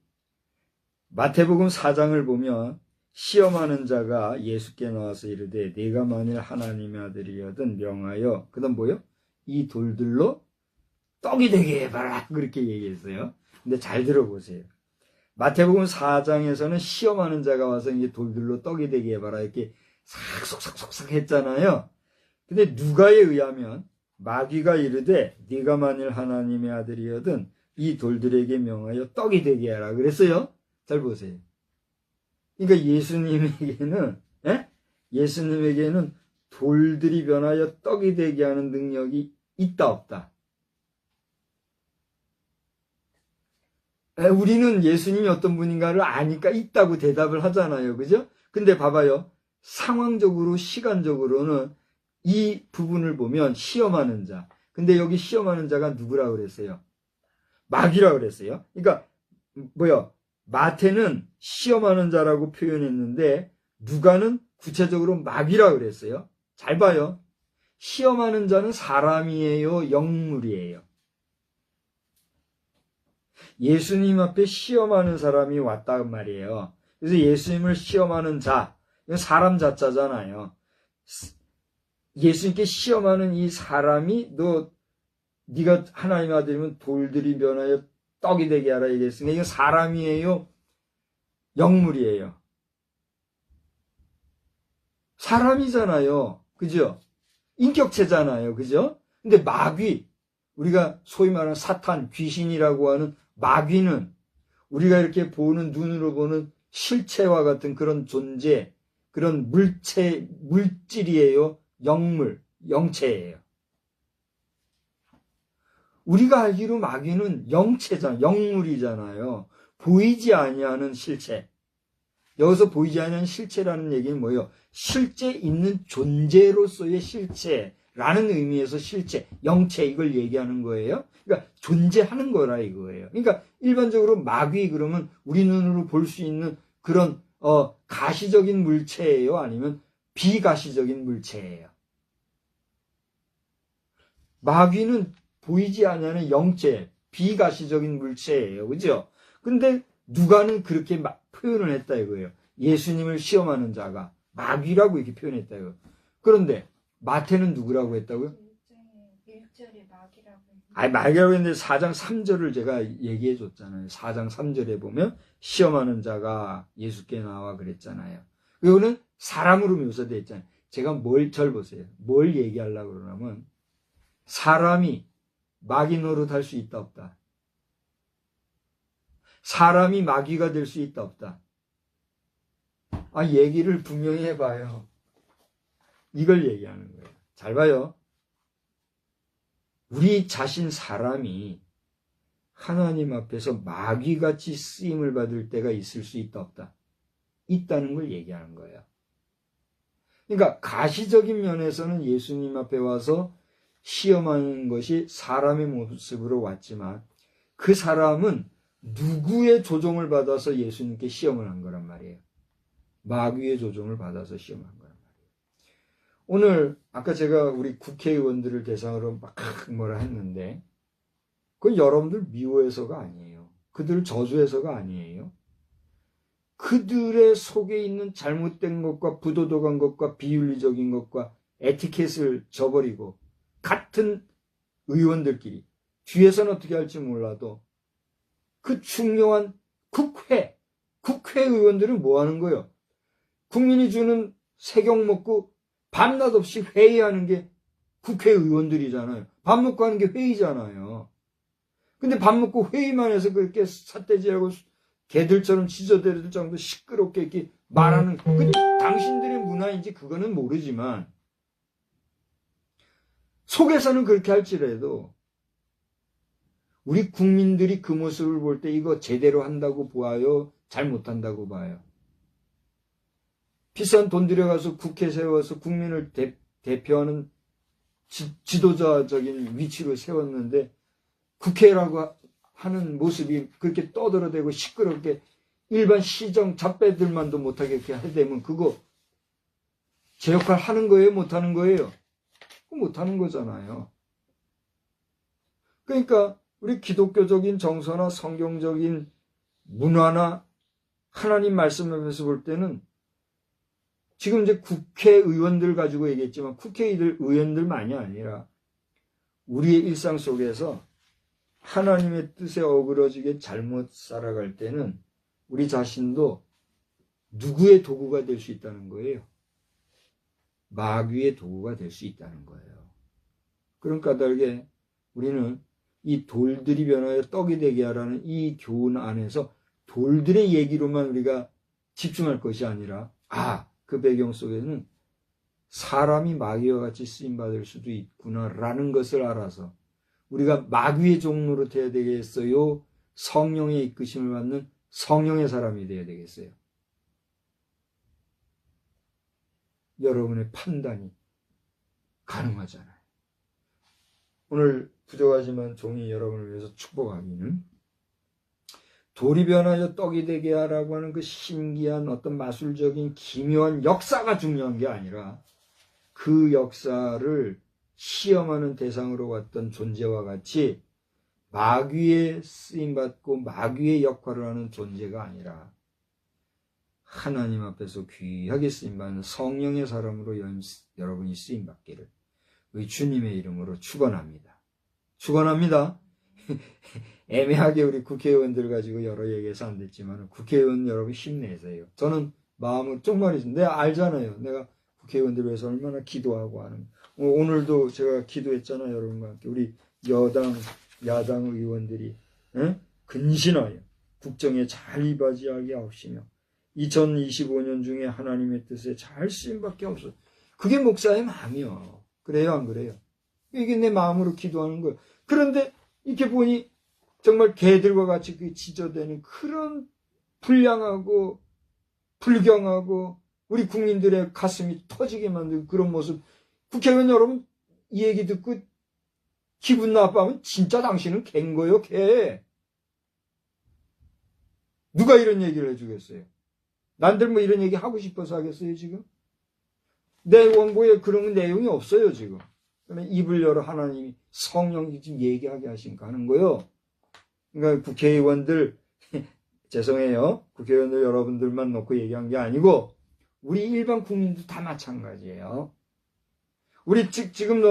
마태복음 4장을 보면 시험하는 자가 예수께 나와서 이르되 네가 만일 하나님의 아들이거든 명하여 그다음 뭐요? 이 돌들로 떡이 되게 해봐라 그렇게 얘기했어요. 근데 잘 들어보세요. 마태복음 4장에서는 시험하는 자가 와서 이제 돌들로 떡이 되게 해봐라 이렇게 싹 속삭 했잖아요. 근데 누가에 의하면 마귀가 이르되 네가 만일 하나님의 아들이거든 이 돌들에게 명하여 떡이 되게 하라 그랬어요. 잘 보세요. 그러니까 예수님에게는 돌들이 변하여 떡이 되게 하는 능력이 있다 없다. 우리는 예수님이 어떤 분인가를 아니까 있다고 대답을 하잖아요. 그죠? 근데 봐봐요. 상황적으로 시간적으로는 이 부분을 보면 시험하는 자. 근데 여기 시험하는 자가 누구라고 그랬어요? 마귀라고 그랬어요. 그러니까 마태는 시험하는 자라고 표현했는데 누가는 구체적으로 마귀라고 그랬어요. 잘 봐요. 시험하는 자는 사람이에요, 영물이에요? 예수님 앞에 시험하는 사람이 왔단 말이에요. 그래서 예수님을 시험하는 자, 이건 사람 자자잖아요. 예수님께 시험하는 이 사람이 네가 하나님의 아들이면 돌들이 변하여 떡이 되게 하라 얘기했으니까 이건 사람이에요, 영물이에요? 사람이잖아요. 그죠? 인격체잖아요. 그죠? 근데 마귀, 우리가 소위 말하는 사탄, 귀신이라고 하는 마귀는 우리가 이렇게 보는, 눈으로 보는 실체와 같은 그런 존재, 그런 물질이에요? 영물, 영체예요? 우리가 알기로 마귀는 영체잖아요. 영물이잖아요. 보이지 아니하는 실체. 여기서 보이지 아니하는 실체라는 얘기는 뭐예요? 실제 있는 존재로서의 실체라는 의미에서 실체, 영체 이걸 얘기하는 거예요. 그러니까 존재하는 거라 이거예요. 그러니까 일반적으로 마귀 그러면 우리 눈으로 볼 수 있는 그런 가시적인 물체예요? 아니면 비가시적인 물체예요? 마귀는 보이지 않는 영체, 비가시적인 물체예요. 그죠? 근데 누가는 그렇게 표현을 했다 이거예요. 예수님을 시험하는 자가 마귀라고 이렇게 표현했다 이거예요. 그런데 마태는 누구라고 했다고요? 1절에 마귀라고 했는데. 마귀라고 했는데 4장 3절을 제가 얘기해 줬잖아요. 4장 3절에 보면 시험하는 자가 예수께 나와 그랬잖아요. 이거는 사람으로 묘사되어 있잖아요. 제가 절 보세요. 뭘 얘기하려고 그러냐면 사람이 마귀 노릇할 수 있다 없다. 사람이 마귀가 될 수 있다 없다. 얘기를 분명히 해봐요. 이걸 얘기하는 거예요. 잘 봐요. 우리 자신 사람이 하나님 앞에서 마귀같이 쓰임을 받을 때가 있을 수 있다 없다. 있다는 걸 얘기하는 거예요. 그러니까 가시적인 면에서는 예수님 앞에 와서 시험하는 것이 사람의 모습으로 왔지만 그 사람은 누구의 조종을 받아서 예수님께 시험을 한 거란 말이에요. 마귀의 조종을 받아서 시험한 거란 말이에요. 오늘 아까 제가 우리 국회의원들을 대상으로 막 뭐라 했는데 그건 여러분들 미워해서가 아니에요. 그들을 저주해서가 아니에요. 그들의 속에 있는 잘못된 것과 부도덕한 것과 비윤리적인 것과 에티켓을 저버리고 같은 의원들끼리 뒤에서는 어떻게 할지 몰라도 그 중요한 국회의원들은 뭐 하는 거예요? 국민이 주는 세경 먹고 밤낮 없이 회의하는 게 국회의원들이잖아요. 밥 먹고 하는 게 회의잖아요. 근데 밥 먹고 회의만 해서 그렇게 삿대질하고 개들처럼 짖어대릴 정도 시끄럽게 이렇게 말하는 그 당신들의 문화인지 그거는 모르지만 속에서는 그렇게 할지라도 우리 국민들이 그 모습을 볼 때 이거 제대로 한다고 봐요? 잘못한다고 봐요? 비싼 돈 들여가서 국회 세워서 국민을 대표하는 지도자적인 위치로 세웠는데 국회라고 하는 모습이 그렇게 떠들어대고 시끄럽게 일반 시정 잡배들만도 못하게 이렇게 하되면 그거 제 역할 하는 거예요? 못하는 거예요? 그거 못하는 거잖아요. 그러니까 우리 기독교적인 정서나 성경적인 문화나 하나님 말씀에서 볼 때는 지금 이제 국회의원들 가지고 얘기했지만 의원들만이 아니라 우리의 일상 속에서 하나님의 뜻에 어그러지게 잘못 살아갈 때는 우리 자신도 누구의 도구가 될 수 있다는 거예요. 마귀의 도구가 될 수 있다는 거예요. 그런 까닭에 우리는 이 돌들이 변하여 떡이 되게 하라는 이 교훈 안에서 돌들의 얘기로만 우리가 집중할 것이 아니라 그 배경 속에는 사람이 마귀와 같이 쓰임받을 수도 있구나라는 것을 알아서 우리가 마귀의 종로로 되어야 되겠어요? 성령의 이끄심을 받는 성령의 사람이 되어야 되겠어요? 여러분의 판단이 가능하잖아요. 오늘 부족하지만 종이 여러분을 위해서 축복하기는 돌이 변하여 떡이 되게 하라고 하는 그 신기한 어떤 마술적인 기묘한 역사가 중요한 게 아니라 그 역사를 시험하는 대상으로 왔던 존재와 같이 마귀의 쓰임받고 마귀의 역할을 하는 존재가 아니라 하나님 앞에서 귀하게 쓰임받는 성령의 사람으로 여러분이 쓰임받기를 우리 주님의 이름으로 축원합니다. 축원합니다. 애매하게 우리 국회의원들 가지고 여러 얘기해서 안 됐지만 국회의원 여러분 힘내세요. 저는 마음을 정말이지 내가 알잖아요. 내가 국회의원들 위해서 얼마나 기도하고 하는 오늘도 제가 기도했잖아요. 여러분과 함께 우리 여당 야당 의원들이 근신하여 국정에 잘 이바지하게 하옵시며 2025년 중에 하나님의 뜻에 잘 쓰임밖에 없어요. 그게 목사의 마음이요. 그래요 안 그래요? 이게 내 마음으로 기도하는 거예요. 그런데 이렇게 보니 정말 개들과 같이 그 지저대는 그런 불량하고 불경하고 우리 국민들의 가슴이 터지게 만든 그런 모습. 국회의원 여러분 이 얘기 듣고 기분 나빠하면 진짜 당신은 개인 거예요, 개. 누가 이런 얘기를 해주겠어요? 난들 뭐 이런 얘기 하고 싶어서 하겠어요, 지금? 내 원고에 그런 내용이 없어요, 지금. 그러면 입을 열어 하나님이 성령이 지금 얘기하게 하신가 하는 거예요. 그러니까 국회의원들, 죄송해요. 국회의원들 여러분들만 놓고 얘기한 게 아니고, 우리 일반 국민도 다 마찬가지예요. 우리 지금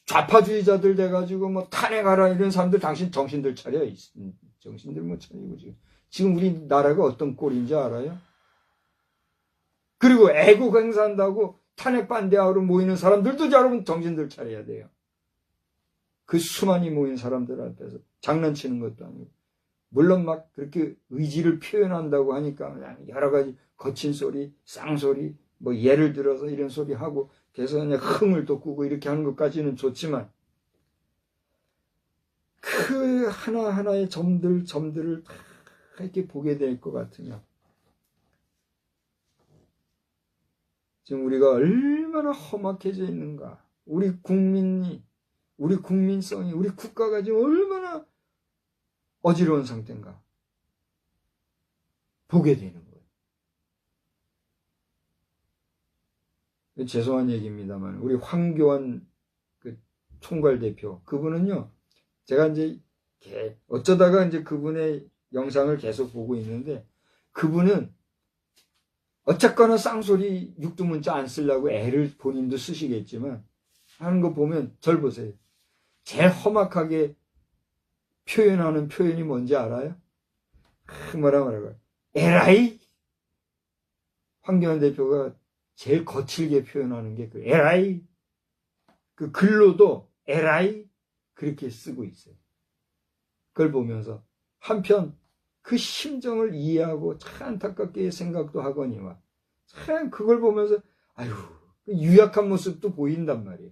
좌파주의자들 돼가지고 뭐 탄핵하라 이런 사람들 당신 정신들 차려. 정신들 못 차리고 지금 우리 나라가 어떤 꼴인지 알아요? 그리고 애국 행사한다고 탄핵 반대하러 모이는 사람들도 여러분 정신들 차려야 돼요. 그 수많이 모인 사람들한테서 장난치는 것도 아니고 물론 막 그렇게 의지를 표현한다고 하니까 여러 가지 거친 소리, 쌍소리 뭐 예를 들어서 이런 소리 하고 그래서 그냥 흥을 돋구고 이렇게 하는 것까지는 좋지만 그 하나하나의 점들을 다 이렇게 보게 될 것 같으면 지금 우리가 얼마나 험악해져 있는가. 우리 국민이, 우리 국민성이, 우리 국가가 지금 얼마나 어지러운 상태인가. 보게 되는 거예요. 죄송한 얘기입니다만, 우리 황교안 그 총괄 대표, 그분은요, 제가 이제 어쩌다가 이제 그분의 영상을 계속 보고 있는데, 그분은 어쨌거나 쌍소리 육두문자 안 쓰려고 애를 본인도 쓰시겠지만 하는 거 보면 절 보세요. 제일 험악하게 표현하는 표현이 뭔지 알아요? 뭐라고 에라이. 황교안 대표가 제일 거칠게 표현하는 게 그 에라이. 그 글로도 에라이 그렇게 쓰고 있어요. 그걸 보면서 한편 그 심정을 이해하고 참 안타깝게 생각도 하거니와 참 그걸 보면서 아유 유약한 모습도 보인단 말이에요.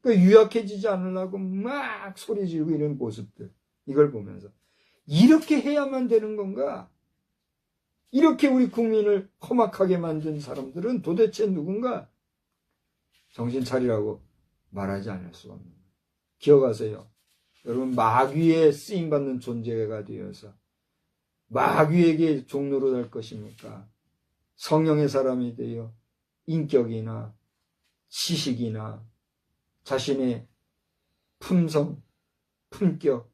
그러니까 유약해지지 않으려고 막 소리 지르고 이런 모습들 이걸 보면서 이렇게 해야만 되는 건가? 이렇게 우리 국민을 험악하게 만든 사람들은 도대체 누군가? 정신 차리라고 말하지 않을 수가 없는 거예요. 기억하세요. 여러분 마귀에 쓰임받는 존재가 되어서 마귀에게 종로로 될 것입니까? 성령의 사람이 되어 인격이나 지식이나 자신의 품성, 품격,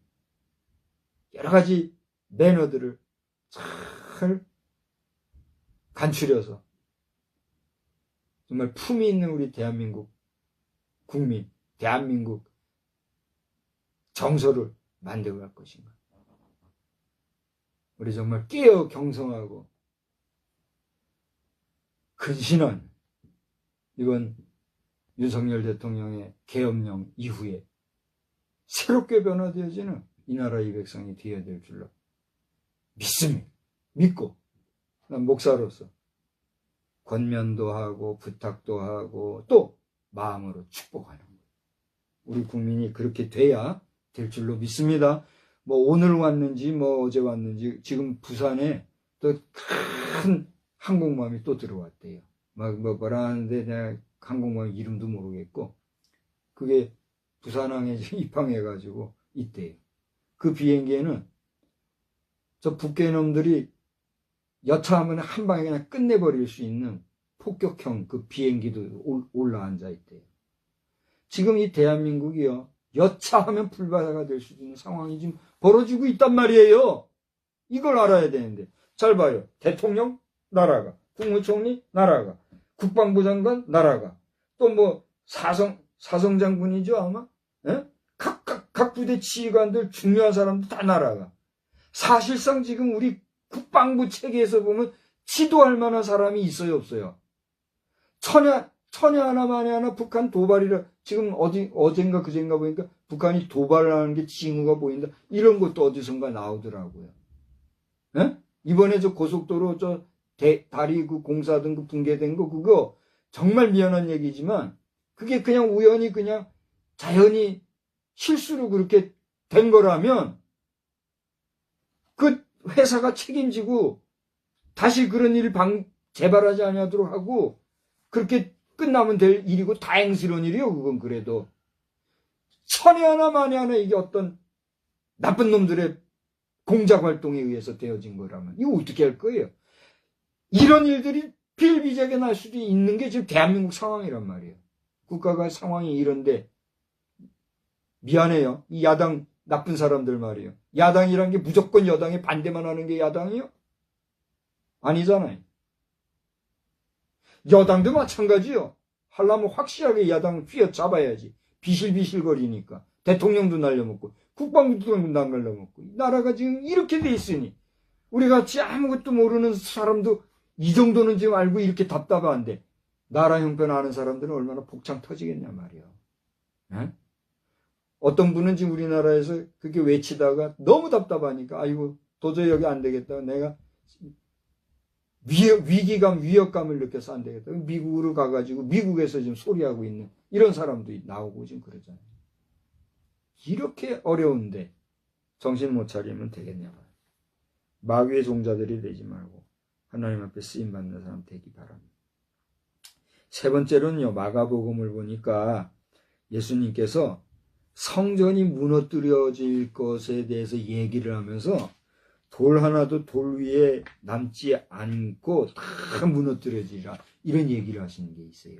여러 가지 매너들을 잘 간추려서 정말 품이 있는 우리 대한민국 국민, 대한민국 정서를 만들어갈 것인가? 우리 정말 깨어 경성하고 근신한 이번 윤석열 대통령의 계엄령 이후에 새롭게 변화되어지는 이 나라 이 백성이 되어야 될 줄로 믿습니다. 믿고 난 목사로서 권면도 하고 부탁도 하고 또 마음으로 축복하는 거예요. 우리 국민이 그렇게 돼야 될 줄로 믿습니다. 뭐 오늘 왔는지 뭐 어제 왔는지 지금 부산에 또 큰 항공모함이 또 들어왔대요. 막 뭐라 하는데 내가 항공모함 이름도 모르겠고 그게 부산항에 입항해가지고 있대요. 그 비행기에는 저 북괴 놈들이 여차하면 한 방에 그냥 끝내버릴 수 있는 폭격형 그 비행기도 올라앉아 있대요. 지금 이 대한민국이요, 여차하면 불바다가 될 수 있는 상황이 지금 벌어지고 있단 말이에요. 이걸 알아야 되는데. 잘 봐요. 대통령 날아가, 국무총리 날아가, 국방부 장관 날아가, 또 뭐 사성장군이죠 아마? 예? 각 부대 지휘관들 중요한 사람들 다 날아가. 사실상 지금 우리 국방부 체계에서 보면 지도할 만한 사람이 있어요 없어요? 천에 하나 만에 하나 북한 도발이라 지금 어젠가 그젠가 보니까 북한이 도발하는 게 징후가 보인다 이런 것도 어디선가 나오더라고요. 예? 이번에 저 고속도로 저 다리 그 공사든 그 붕괴된 거 그거 정말 미안한 얘기지만 그게 그냥 우연히 그냥 자연히 실수로 그렇게 된 거라면 그 회사가 책임지고 다시 그런 일 재발하지 않도록 하고 그렇게 끝나면 될 일이고 다행스러운 일이요. 그건 그래도 천에 하나 만에 하나 이게 어떤 나쁜 놈들의 공작 활동에 의해서 되어진 거라면 이거 어떻게 할 거예요? 이런 일들이 비일비재하게 날 수도 있는 게 지금 대한민국 상황이란 말이에요. 국가가 상황이 이런데 미안해요. 이 야당 나쁜 사람들 말이에요. 야당이란 게 무조건 여당에 반대만 하는 게 야당이요? 아니잖아요. 여당도 마찬가지요. 하려면 확실하게 야당을 휘어잡아야지. 비실비실거리니까. 대통령도 날려먹고 국방부도 날려먹고 나라가 지금 이렇게 돼 있으니 우리 같이 아무것도 모르는 사람도 이 정도는 지금 알고 이렇게 답답한데 나라 형편 아는 사람들은 얼마나 복창 터지겠냐 말이에요. 에? 어떤 분은 지금 우리나라에서 그렇게 외치다가 너무 답답하니까 아이고 도저히 여기 안 되겠다. 내가 위기감, 위협감을 느껴서 안 되겠다. 미국으로 가가지고 미국에서 지금 소리하고 있는 이런 사람도 나오고 지금 그러잖아요. 이렇게 어려운데 정신 못 차리면 되겠냐. 마귀의 종자들이 되지 말고 하나님 앞에 쓰임받는 사람 되기 바랍니다. 세 번째로는요, 마가복음을 보니까 예수님께서 성전이 무너뜨려질 것에 대해서 얘기를 하면서 돌 하나도 돌 위에 남지 않고 다 무너뜨려지리라 이런 얘기를 하시는 게 있어요.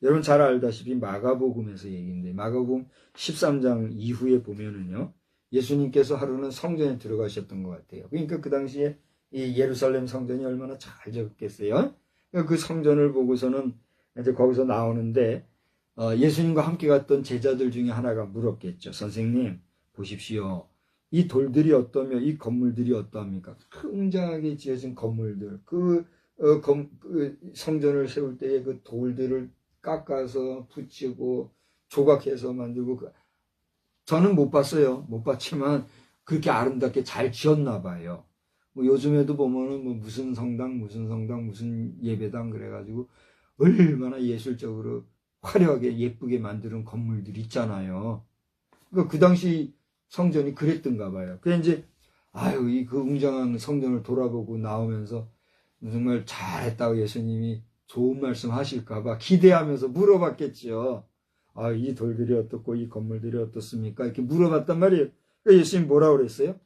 여러분 잘 알다시피 마가복음에서 얘기인데 마가복음 13장 이후에 보면은요, 예수님께서 하루는 성전에 들어가셨던 것 같아요. 그러니까 그 당시에 이 예루살렘 성전이 얼마나 잘 지었겠어요. 그 성전을 보고서는 이제 거기서 나오는데 예수님과 함께 갔던 제자들 중에 하나가 물었겠죠. 선생님 보십시오. 이 돌들이 어떠며 이 건물들이 어떠합니까? 웅장하게 지어진 건물들, 그 성전을 세울 때에 그 돌들을 깎아서 붙이고 조각해서 만들고 저는 못 봤어요. 못 봤지만 그렇게 아름답게 잘 지었나 봐요. 뭐 요즘에도 보면은 뭐 무슨 성당 무슨 예배당 그래가지고 얼마나 예술적으로 화려하게 예쁘게 만드는 건물들 있잖아요. 그러니까 그 당시 성전이 그랬던가 봐요. 그래 이제 이 그 웅장한 성전을 돌아보고 나오면서 정말 잘했다고 예수님이 좋은 말씀 하실까 봐 기대하면서 물어봤겠죠. 이 돌들이 어떻고 이 건물들이 어떻습니까? 이렇게 물어봤단 말이에요. 그러니까 예수님 뭐라고 그랬어요?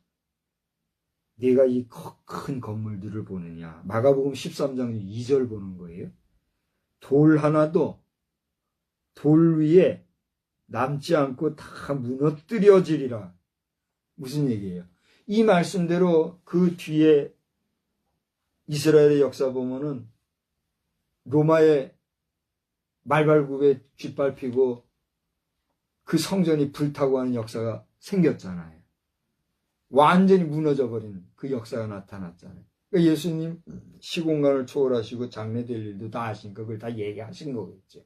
네가 이 큰 건물들을 보느냐. 마가복음 13장 2절 보는 거예요. 돌 하나도 돌 위에 남지 않고 다 무너뜨려지리라. 무슨 얘기예요? 이 말씀대로 그 뒤에 이스라엘의 역사 보면은 로마의 말발굽에 뒷밟히고 그 성전이 불타고 하는 역사가 생겼잖아요. 완전히 무너져 버린 그 역사가 나타났잖아요. 그러니까 예수님 시공간을 초월하시고 장래될 일도 다 아시니까 그걸 다 얘기하신 거겠죠.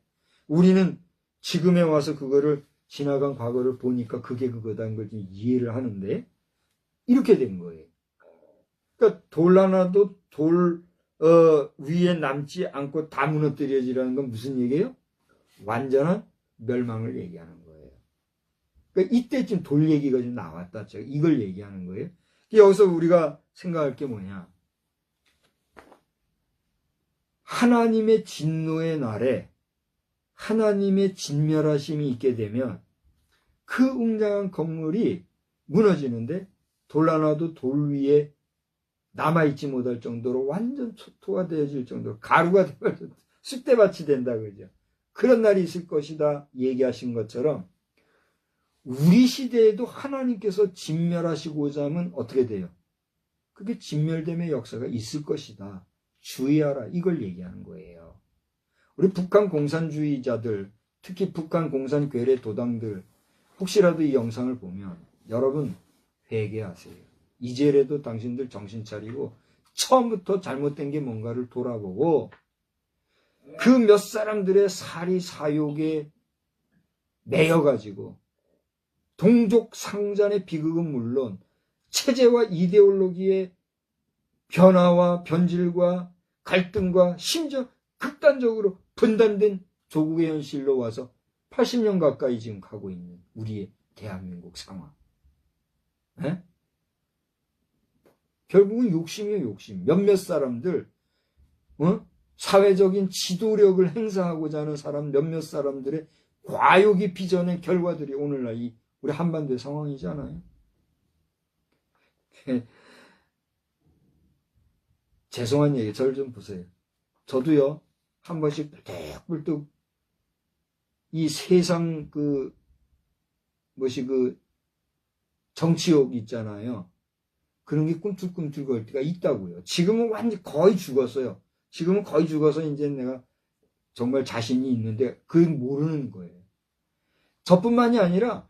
우리는 지금에 와서 그거를 지나간 과거를 보니까 그게 그거다는 걸 이해를 하는데 이렇게 된 거예요. 그러니까 돌 하나도 돌 위에 남지 않고 다 무너뜨려지라는 건 무슨 얘기예요? 완전한 멸망을 얘기하는 거예요. 그러니까 이때쯤 돌 얘기가 좀 나왔다. 제가 이걸 얘기하는 거예요. 여기서 우리가 생각할 게 뭐냐? 하나님의 진노의 날에 하나님의 진멸하심이 있게 되면 그 웅장한 건물이 무너지는데 돌 하나도 돌 위에 남아있지 못할 정도로 완전 초토화 되어질 정도로 가루가 되어서 쑥대밭이 된다 그러죠. 그런 날이 있을 것이다 얘기하신 것처럼 우리 시대에도 하나님께서 진멸하시고자 하면 어떻게 돼요? 그게 진멸됨의 역사가 있을 것이다. 주의하라. 이걸 얘기하는 거예요. 우리 북한 공산주의자들, 특히 북한 공산 괴뢰 도당들 혹시라도 이 영상을 보면 여러분 회개하세요. 이제라도 당신들 정신 차리고 처음부터 잘못된 게 뭔가를 돌아보고 그 몇 사람들의 사리 사욕에 매여가지고 동족 상잔의 비극은 물론 체제와 이데올로기의 변화와 변질과 갈등과 심지어 극단적으로 분단된 조국의 현실로 와서 80년 가까이 지금 가고 있는 우리의 대한민국 상황. 에? 결국은 욕심이에요, 욕심. 몇몇 사람들, 사회적인 지도력을 행사하고자 하는 사람, 몇몇 사람들의 과욕이 빚어낸 결과들이 오늘날 우리 한반도의 상황이잖아요. 죄송한 얘기, 저를 좀 보세요. 저도요, 한 번씩 불뚝불뚝 이 세상 정치욕 있잖아요. 그런 게 꿈틀꿈틀 거릴 때가 있다고요. 지금은 완전 거의 죽었어요. 지금은 거의 죽어서 이제 내가 정말 자신이 있는데 그건 모르는 거예요. 저뿐만이 아니라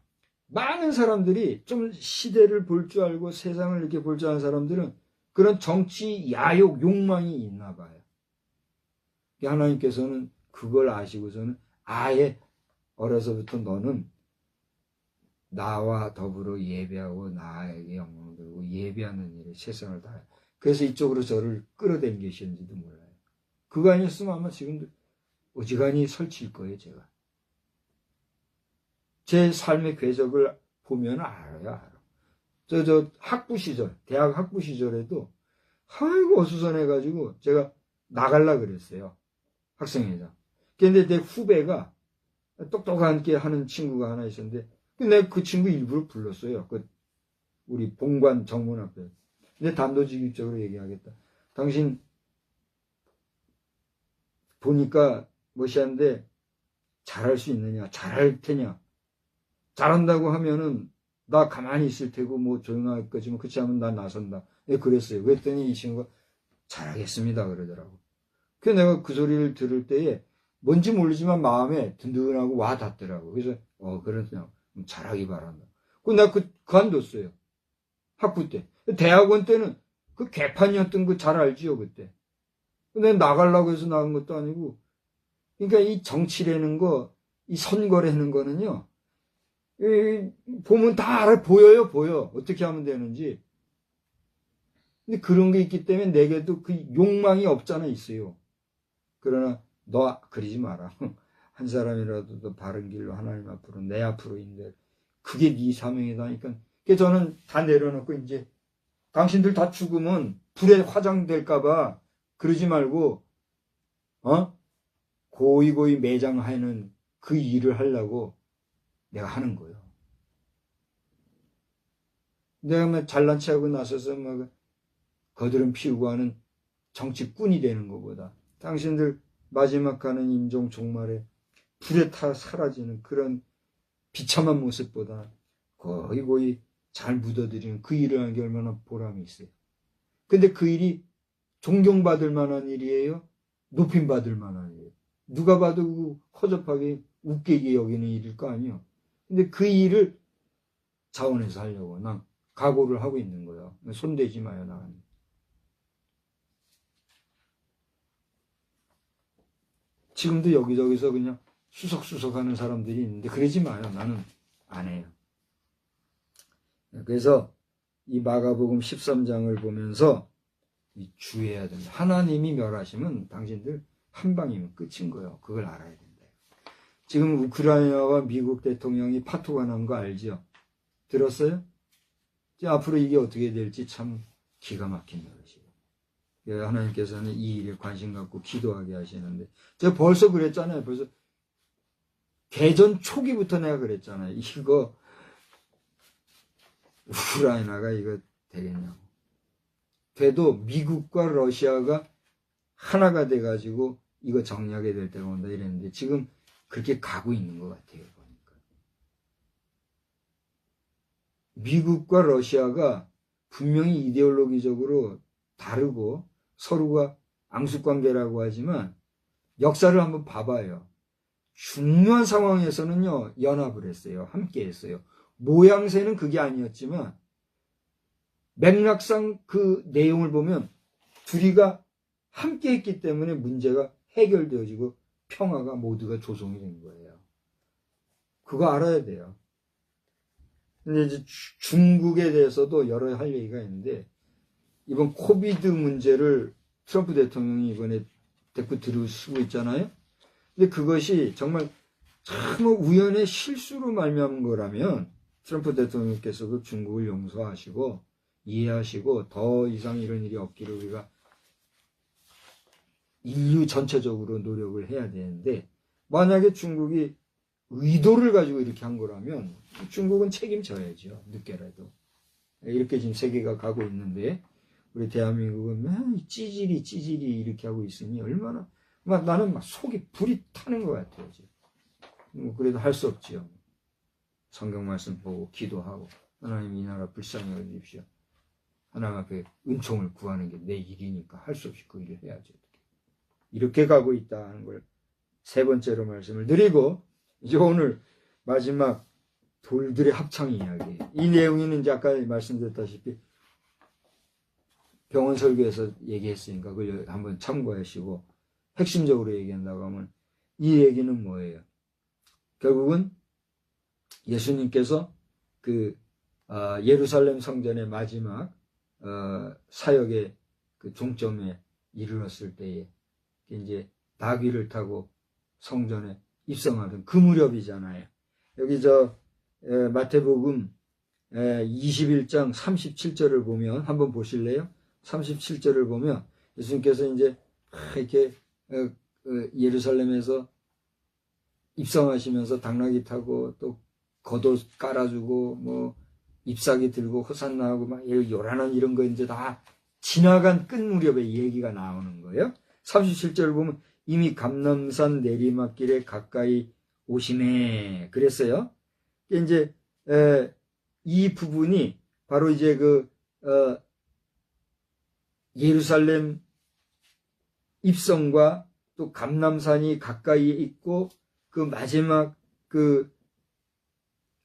많은 사람들이 좀 시대를 볼 줄 알고 세상을 이렇게 볼 줄 아는 사람들은 그런 정치 야욕 욕망이 있나 봐요. 하나님께서는 그걸 아시고서는 아예 어려서부터 너는 나와 더불어 예배하고 나에게 영광을 들고 예배하는 일에 최선을 다해. 그래서 이쪽으로 저를 끌어당기셨는지도 몰라요. 그거 아니었으면 아마 지금도 어지간히 설칠 거예요, 제가. 제 삶의 궤적을 보면 알아요. 저 학부 시절, 대학 학부 시절에도 아이고 어수선해가지고 제가 나갈라 그랬어요. 학생회장. 근데 내 후배가 똑똑하게 하는 친구가 하나 있었는데 내가 그 친구 일부러 불렀어요. 우리 본관 정문 앞에. 근데 단도직입적으로 얘기하겠다. 당신 보니까 멋이한데 잘할 수 있느냐? 잘할 테냐? 잘한다고 하면은 나 가만히 있을 테고 뭐 조용할 거지만 그렇지 않으면 나 나선다. 네, 그랬어요. 그랬더니 이 친구가 잘하겠습니다 그러더라고. 그래서 내가 그 소리를 들을 때에 뭔지 모르지만 마음에 든든하고 와 닿더라고. 그래서 그러냐 잘하기 바란다. 내가 그만뒀어요. 학부 때. 대학원 때는 그 개판이었던 거 잘 알지요 그때. 근데 나가려고 해서 나간 것도 아니고. 그러니까 이 정치라는 거, 이 선거라는 거는요. 보면 다 알아 보여요. 어떻게 하면 되는지. 근데 그런 게 있기 때문에 내게도 그 욕망이 없잖아 있어요. 그러나 너 그러지 마라. 한 사람이라도 더 바른 길로 하나님 앞으로 내 앞으로 인데 그게 네 사명이다니까. 그래서 저는 다 내려놓고 이제 당신들 다 죽으면 불에 화장될까봐 그러지 말고 고이 매장하는 그 일을 하려고 내가 하는 거예요. 내가 막 잘난 체하고 나서서 막 거드름 피우고 하는 정치꾼이 되는 것보다 당신들 마지막 가는 임종 종말에 불에 타 사라지는 그런 비참한 모습보다 거의 잘 묻어들이는 그 일을 하는 게 얼마나 보람이 있어요. 근데 그 일이 존경받을 만한 일이에요? 높임받을 만한 일이에요? 누가 봐도 허접하게 웃기게 여기는 일일 거 아니에요. 근데 그 일을 자원해서 하려고 난 각오를 하고 있는 거예요. 손대지 마요, 나는. 지금도 여기저기서 그냥 수석수석 하는 사람들이 있는데 그러지 마요. 나는 안 해요. 그래서 이 마가복음 13장을 보면서 주의해야 된다. 하나님이 멸하시면 당신들 한 방이면 끝인 거예요. 그걸 알아야 된다. 지금 우크라이나와 미국 대통령이 파토가 난 거 알죠? 들었어요? 앞으로 이게 어떻게 될지 참 기가 막힌 노릇이에요. 하나님께서는 이 일에 관심 갖고 기도하게 하시는데 제가 벌써 그랬잖아요. 벌써 개전 초기부터 내가 그랬잖아요. 이거 우크라이나가 이거 되겠냐고. 돼도 미국과 러시아가 하나가 돼가지고 이거 정리하게 될 때가 온다 이랬는데 지금 그렇게 가고 있는 것 같아요. 보니까 미국과 러시아가 분명히 이데올로기적으로 다르고 서로가 앙숙관계라고 하지만 역사를 한번 봐봐요. 중요한 상황에서는요 연합을 했어요. 함께 했어요. 모양새는 그게 아니었지만 맥락상 그 내용을 보면 둘이가 함께 했기 때문에 문제가 해결되어지고 평화가 모두가 조성이 된 거예요. 그거 알아야 돼요. 근데 이제 중국에 대해서도 여러 할 얘기가 있는데 이번 코비드 문제를 트럼프 대통령이 이번에 데리고 들으시고 있잖아요. 근데 그것이 정말 참 우연의 실수로 말미암은 거라면 트럼프 대통령께서도 중국을 용서하시고 이해하시고 더 이상 이런 일이 없기를 우리가 인류 전체적으로 노력을 해야 되는데 만약에 중국이 의도를 가지고 이렇게 한 거라면 중국은 책임져야죠. 늦게라도. 이렇게 지금 세계가 가고 있는데 우리 대한민국은 맨 찌질이 이렇게 하고 있으니 얼마나 나는 막 속이 불이 타는 것 같아요. 지금. 그래도 할 수 없지요. 성경 말씀 보고 기도하고 하나님 이 나라 불쌍히 여기십시오. 하나님 앞에 은총을 구하는 게 내 일이니까 할 수 없이 그 일을 해야죠. 이렇게 가고 있다는 걸 세 번째로 말씀을 드리고 이제 오늘 마지막 돌들의 합창 이야기. 이 내용은 이제 아까 말씀드렸다시피 병원 설교에서 얘기했으니까 그걸 한번 참고하시고 핵심적으로 얘기한다고 하면 이 얘기는 뭐예요? 결국은 예수님께서 그 예루살렘 성전의 마지막 사역의 그 종점에 이르렀을 때에 이제 나귀를 타고 성전에 입성하던 그 무렵이잖아요. 여기 마태복음 21장 37절을 보면 한번 보실래요? 37절을 보면 예수님께서 이제 이렇게 예루살렘에서 입성하시면서 당나귀 타고 또 겉옷 깔아주고 뭐 잎사귀 들고 호산나하고 막 요란한 이런 거 이제 다 지나간 끝 무렵에 얘기가 나오는 거예요. 37절을 보면 이미 감람산 내리막길에 가까이 오시네 그랬어요. 이제 이 부분이 바로 이제 예루살렘 입성과 또 감람산이 가까이 있고 그 마지막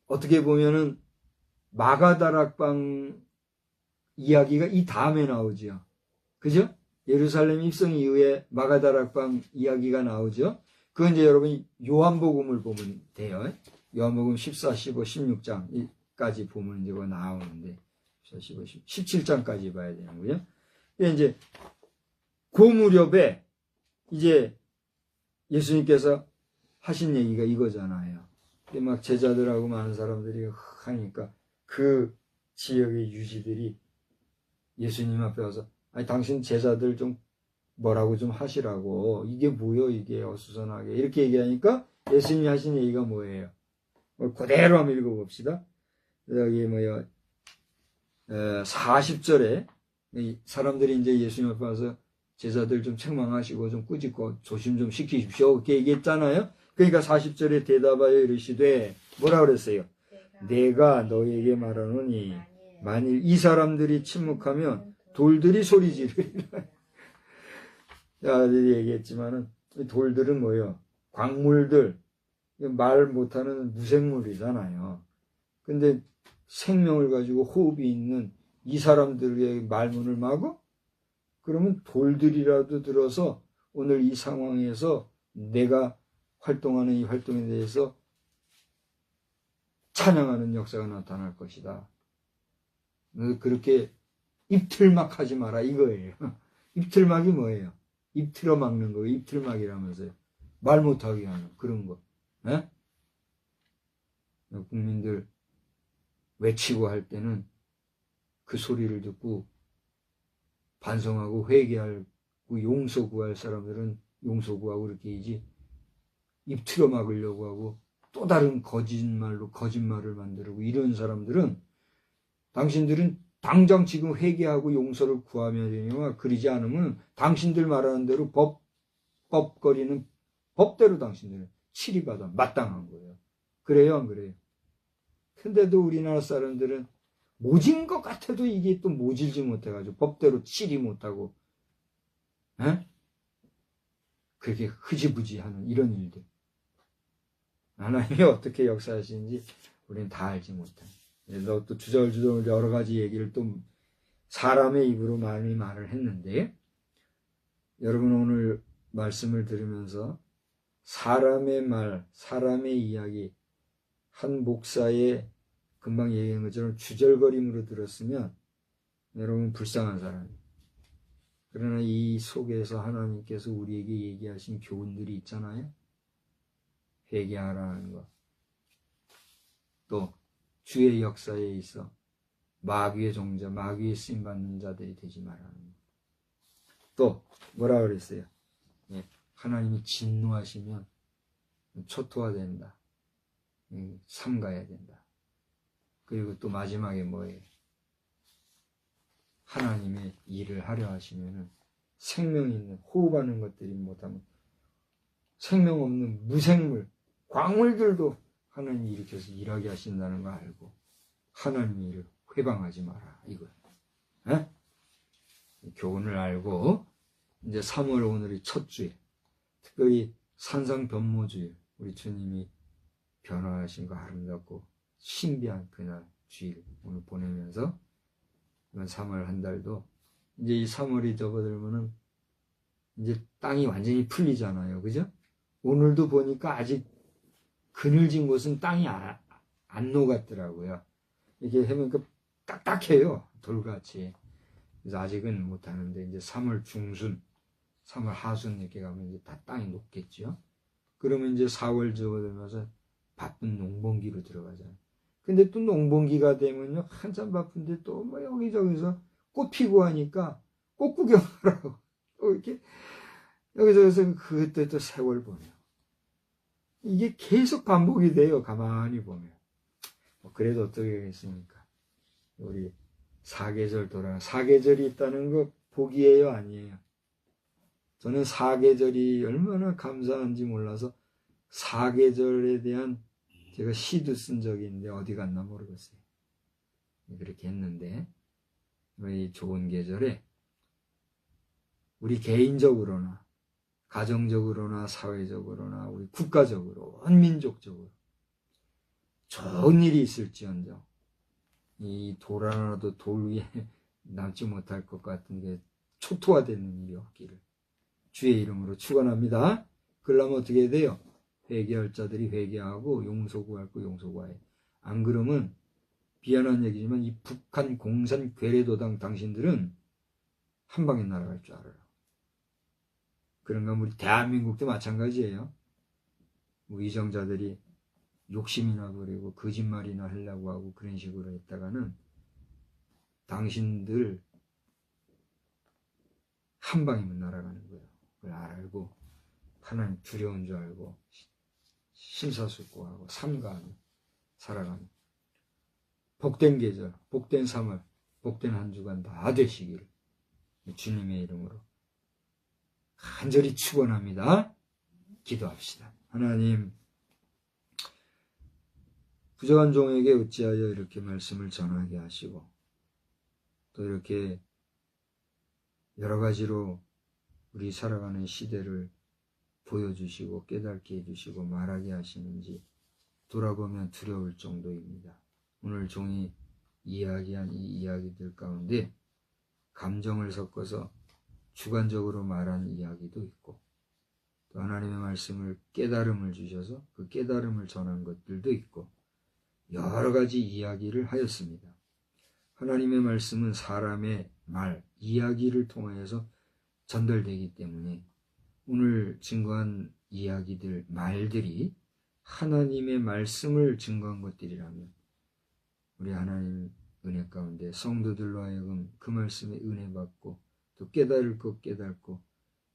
어떻게 보면은 마가다락방 이야기가 이 다음에 나오죠. 그죠? 예루살렘 입성 이후에 마가다락방 이야기가 나오죠. 그건 이제 여러분 요한복음을 보면 돼요. 요한복음 14, 15, 16장까지 보면 이제 나오는데 14, 15, 17장까지 봐야 되는 거죠. 이제 그 무렵에 이제 예수님께서 하신 얘기가 이거잖아요. 막 제자들하고 많은 사람들이 하니까 그 지역의 유지들이 예수님 앞에 와서 아니 당신 제자들 좀 뭐라고 좀 하시라고 이게 뭐요 이게 어수선하게 이렇게 얘기하니까 예수님이 하신 얘기가 뭐예요? 그대로 한번 읽어봅시다. 여기 40절에 사람들이 이제 예수님 앞에 와서 제자들 좀 책망하시고 좀 꾸짖고 조심 좀 시키십시오 이렇게 얘기했잖아요. 그러니까 40절에 대답하여 이르시되 뭐라 그랬어요? 내가 너에게 말하노니 만일 이 사람들이 침묵하면 돌들이 소리 지르리라. 아들이 얘기했지만은 돌들은 뭐예요? 광물들, 말 못하는 무생물이잖아요. 근데 생명을 가지고 호흡이 있는 이 사람들의 말문을 막어? 그러면 돌들이라도 들어서 오늘 이 상황에서 내가 활동하는 이 활동에 대해서 찬양하는 역사가 나타날 것이다. 그렇게 입틀막 하지 마라 이거예요. 입틀막이 뭐예요? 입틀어 막는 거, 입틀막이라면서요. 말 못하게 하는 그런 거. 에? 국민들 외치고 할 때는 그 소리를 듣고 반성하고 회개하고 용서 구할 사람들은 용서 구하고 이렇게 이지 입 틀어 막으려고 하고 또 다른 거짓말을 만들고 이런 사람들은 당신들은 당장 지금 회개하고 용서를 구하면 되니와 그러지 않으면 당신들 말하는 대로 법거리는 법대로 당신들은 치리받아 마땅한 거예요. 그래요 안 그래요? 근데도 우리나라 사람들은 모진 것 같아도 이게 또 모질지 못해가지고 법대로 치리 못하고 에? 그렇게 흐지부지하는 이런 일들. 하나님이 어떻게 역사하시는지 우리는 다 알지 못해. 그래서 또 주저주저 여러 가지 얘기를 또 사람의 입으로 많이 말을 했는데 여러분 오늘 말씀을 들으면서 사람의 말, 사람의 이야기 한 목사의 금방 얘기한 것처럼 주절거림으로 들었으면 여러분 불쌍한 사람이에요. 그러나 이 속에서 하나님께서 우리에게 얘기하신 교훈들이 있잖아요. 회개하라는 것. 또 주의 역사에 있어 마귀의 종자, 마귀의 쓰임받는 자들이 되지 말라는 것. 또 뭐라 그랬어요? 하나님이 진노하시면 초토화된다. 삼가야 된다. 그리고 또 마지막에 뭐예요? 하나님의 일을 하려 하시면은 생명 있는 호흡하는 것들이 못하면 생명 없는 무생물, 광물들도 하나님 일으켜서 일하게 하신다는 거 알고 하나님의 일을 회방하지 마라 이거예요. 교훈을 알고 이제 3월 오늘이 첫 주일, 특별히 산상변모주일, 우리 주님이 변화하신 거 아름답고 신비한 그날 주일 오늘 보내면서 이번 3월 한 달도 이제 이 3월이 접어들면은 이제 땅이 완전히 풀리잖아요. 그죠? 오늘도 보니까 아직 그늘진 곳은 땅이 안 녹았더라고요. 이렇게 해보니까 딱딱해요. 돌같이. 그래서 아직은 못하는데 이제 3월 중순, 3월 하순 이렇게 가면 이제 다 땅이 녹겠죠. 그러면 이제 4월 접어들면서 바쁜 농번기로 들어가잖아요. 근데 또 농번기가 되면요, 한참 바쁜데 또 뭐 여기저기서 꽃 피고 하니까 꽃 구경하라고 또 이렇게 여기저기서 그때 또 세월 보내요. 이게 계속 반복이 돼요, 가만히 보면. 그래도 어떻게 하겠습니까? 우리 사계절이 있다는 거 복이에요, 아니에요? 저는 사계절이 얼마나 감사한지 몰라서 사계절에 대한 제가 시도 쓴 적이 있는데 어디 갔나 모르겠어요. 그렇게 했는데 이 좋은 계절에 우리 개인적으로나 가정적으로나 사회적으로나 우리 국가적으로 온 민족적으로 좋은 일이 있을지언정 이 돌 하나도 돌 위에 남지 못할 것 같은 게 초토화되는 일이 없기를 주의 이름으로 축원합니다. 그러려면 어떻게 해야 돼요? 회개할 자들이 회개하고 용서 구할 거 용서 구하여. 안 그러면 미안한 얘기지만 이 북한 공산 괴뢰도당 당신들은 한 방에 날아갈 줄 알아요. 그런가 우리 대한민국도 마찬가지예요. 위정자들이 욕심이나 부리고 거짓말이나 하려고 하고 그런 식으로 했다가는 당신들 한 방이면 날아가는 거예요. 그걸 알고 하나님 두려운 줄 알고 심사숙고하고 삼가하며 살아가는 복된 계절, 복된 3월, 복된 한 주간 다 되시길 주님의 이름으로 간절히 축원합니다. 기도합시다. 하나님, 부족한 종에게 어찌하여 이렇게 말씀을 전하게 하시고 또 이렇게 여러 가지로 우리 살아가는 시대를 보여주시고 깨닫게 해주시고 말하게 하시는지 돌아보면 두려울 정도입니다. 오늘 종이 이야기한 이 이야기들 가운데 감정을 섞어서 주관적으로 말한 이야기도 있고 또 하나님의 말씀을 깨달음을 주셔서 그 깨달음을 전한 것들도 있고 여러 가지 이야기를 하였습니다. 하나님의 말씀은 사람의 말, 이야기를 통하여서 전달되기 때문에 오늘 증거한 이야기들, 말들이 하나님의 말씀을 증거한 것들이라면 우리 하나님 은혜 가운데 성도들로 하여금 그 말씀에 은혜 받고 또 깨달을 것 깨닫고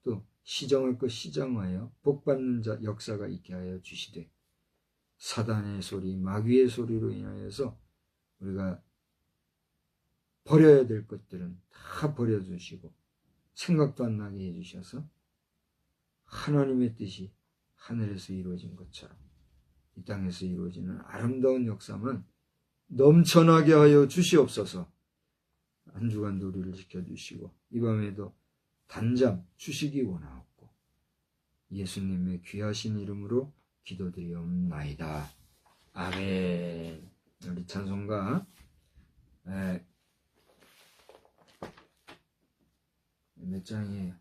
또 시정할 것 시정하여 복받는 자 역사가 있게 하여 주시되 사단의 소리, 마귀의 소리로 인하여서 우리가 버려야 될 것들은 다 버려주시고 생각도 안 나게 해주셔서 하나님의 뜻이 하늘에서 이루어진 것처럼 이 땅에서 이루어지는 아름다운 역사만 넘쳐나게 하여 주시옵소서. 한 주간도 우리를 지켜주시고 이 밤에도 단잠 주시기 원하옵고 예수님의 귀하신 이름으로 기도드리옵나이다. 아멘. 우리 찬송가 몇 장이에요?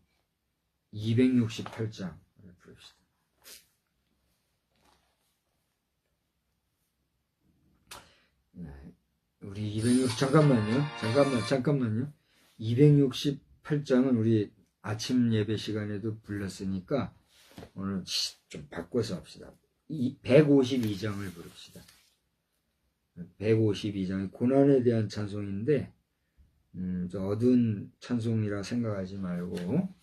268장 부릅시다. 우리 잠깐만요. 268장은 우리 아침 예배 시간에도 불렀으니까 오늘 좀 바꿔서 합시다. 152장을 부릅시다. 152장이 고난에 대한 찬송인데 어두운 찬송이라 생각하지 말고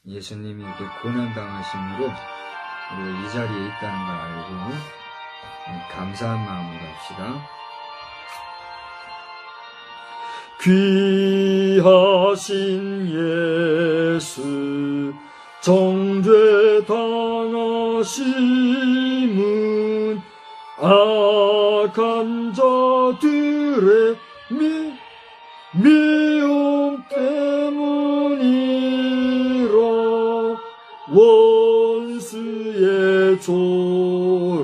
예수님이 이렇게 고난당하심으로 우리가 이 자리에 있다는 걸 알고 감사한 마음으로 합시다. 귀하신 예수 정죄 당하심은 악한 자들의 미움 때문이라 원수의 조롱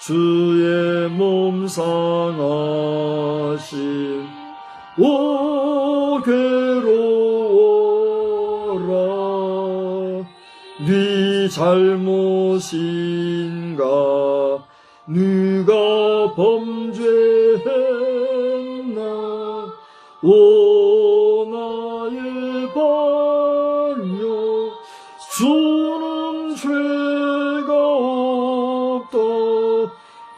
주의 몸 상하심 오 괴로워라 네 잘못인가 누가 범죄했나 오 나의 반역 주는 죄가 없다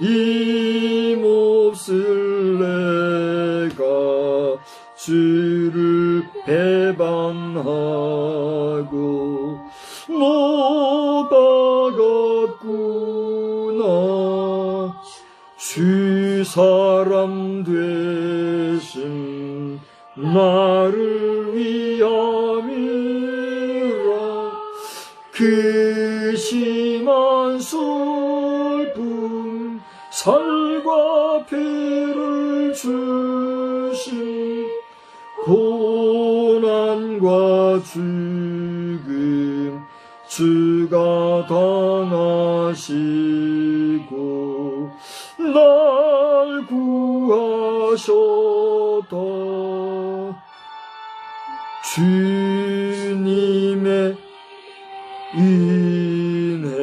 이 몹쓸 내가 주를 배반하고 못 박았구나 주 사람 되신 나를 위함이라 그 심한 슬픔 살과 피를 주신 고난과 죽음 주가 당하시고 날 구하셨다 주님의 은혜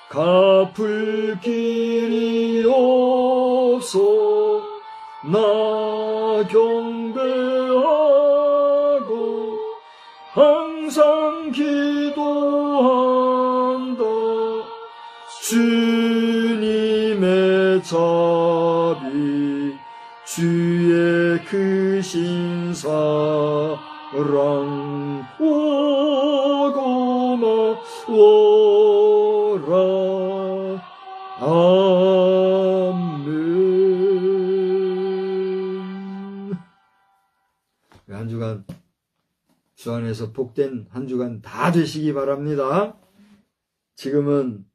갚을 길이 없어 나 경배하고 항상 기도한다 주님의 자비 주의 크신 사랑 오고 마오라 아멘. 한 주간 주 안에서 복된 한 주간 다 되시기 바랍니다. 지금은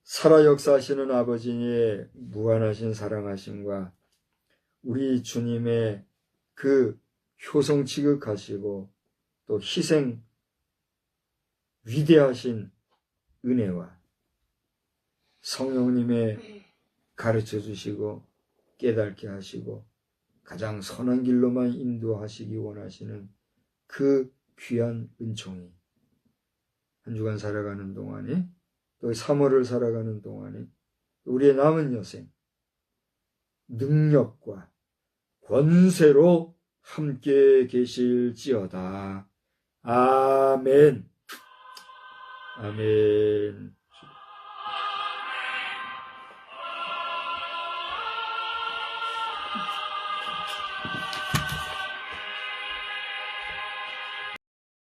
살아 역사하시는 아버지의 무한하신 사랑하심과 우리 주님의 그 효성 지극하시고 또 희생 위대하신 은혜와 성령님의 가르쳐 주시고 깨닫게 하시고 가장 선한 길로만 인도하시기 원하시는 그 귀한 은총이 한 주간 살아가는 동안에, 또 3월을 살아가는 동안에 우리의 남은 여생 능력과 권세로 함께 계실지어다. 아멘. 아멘.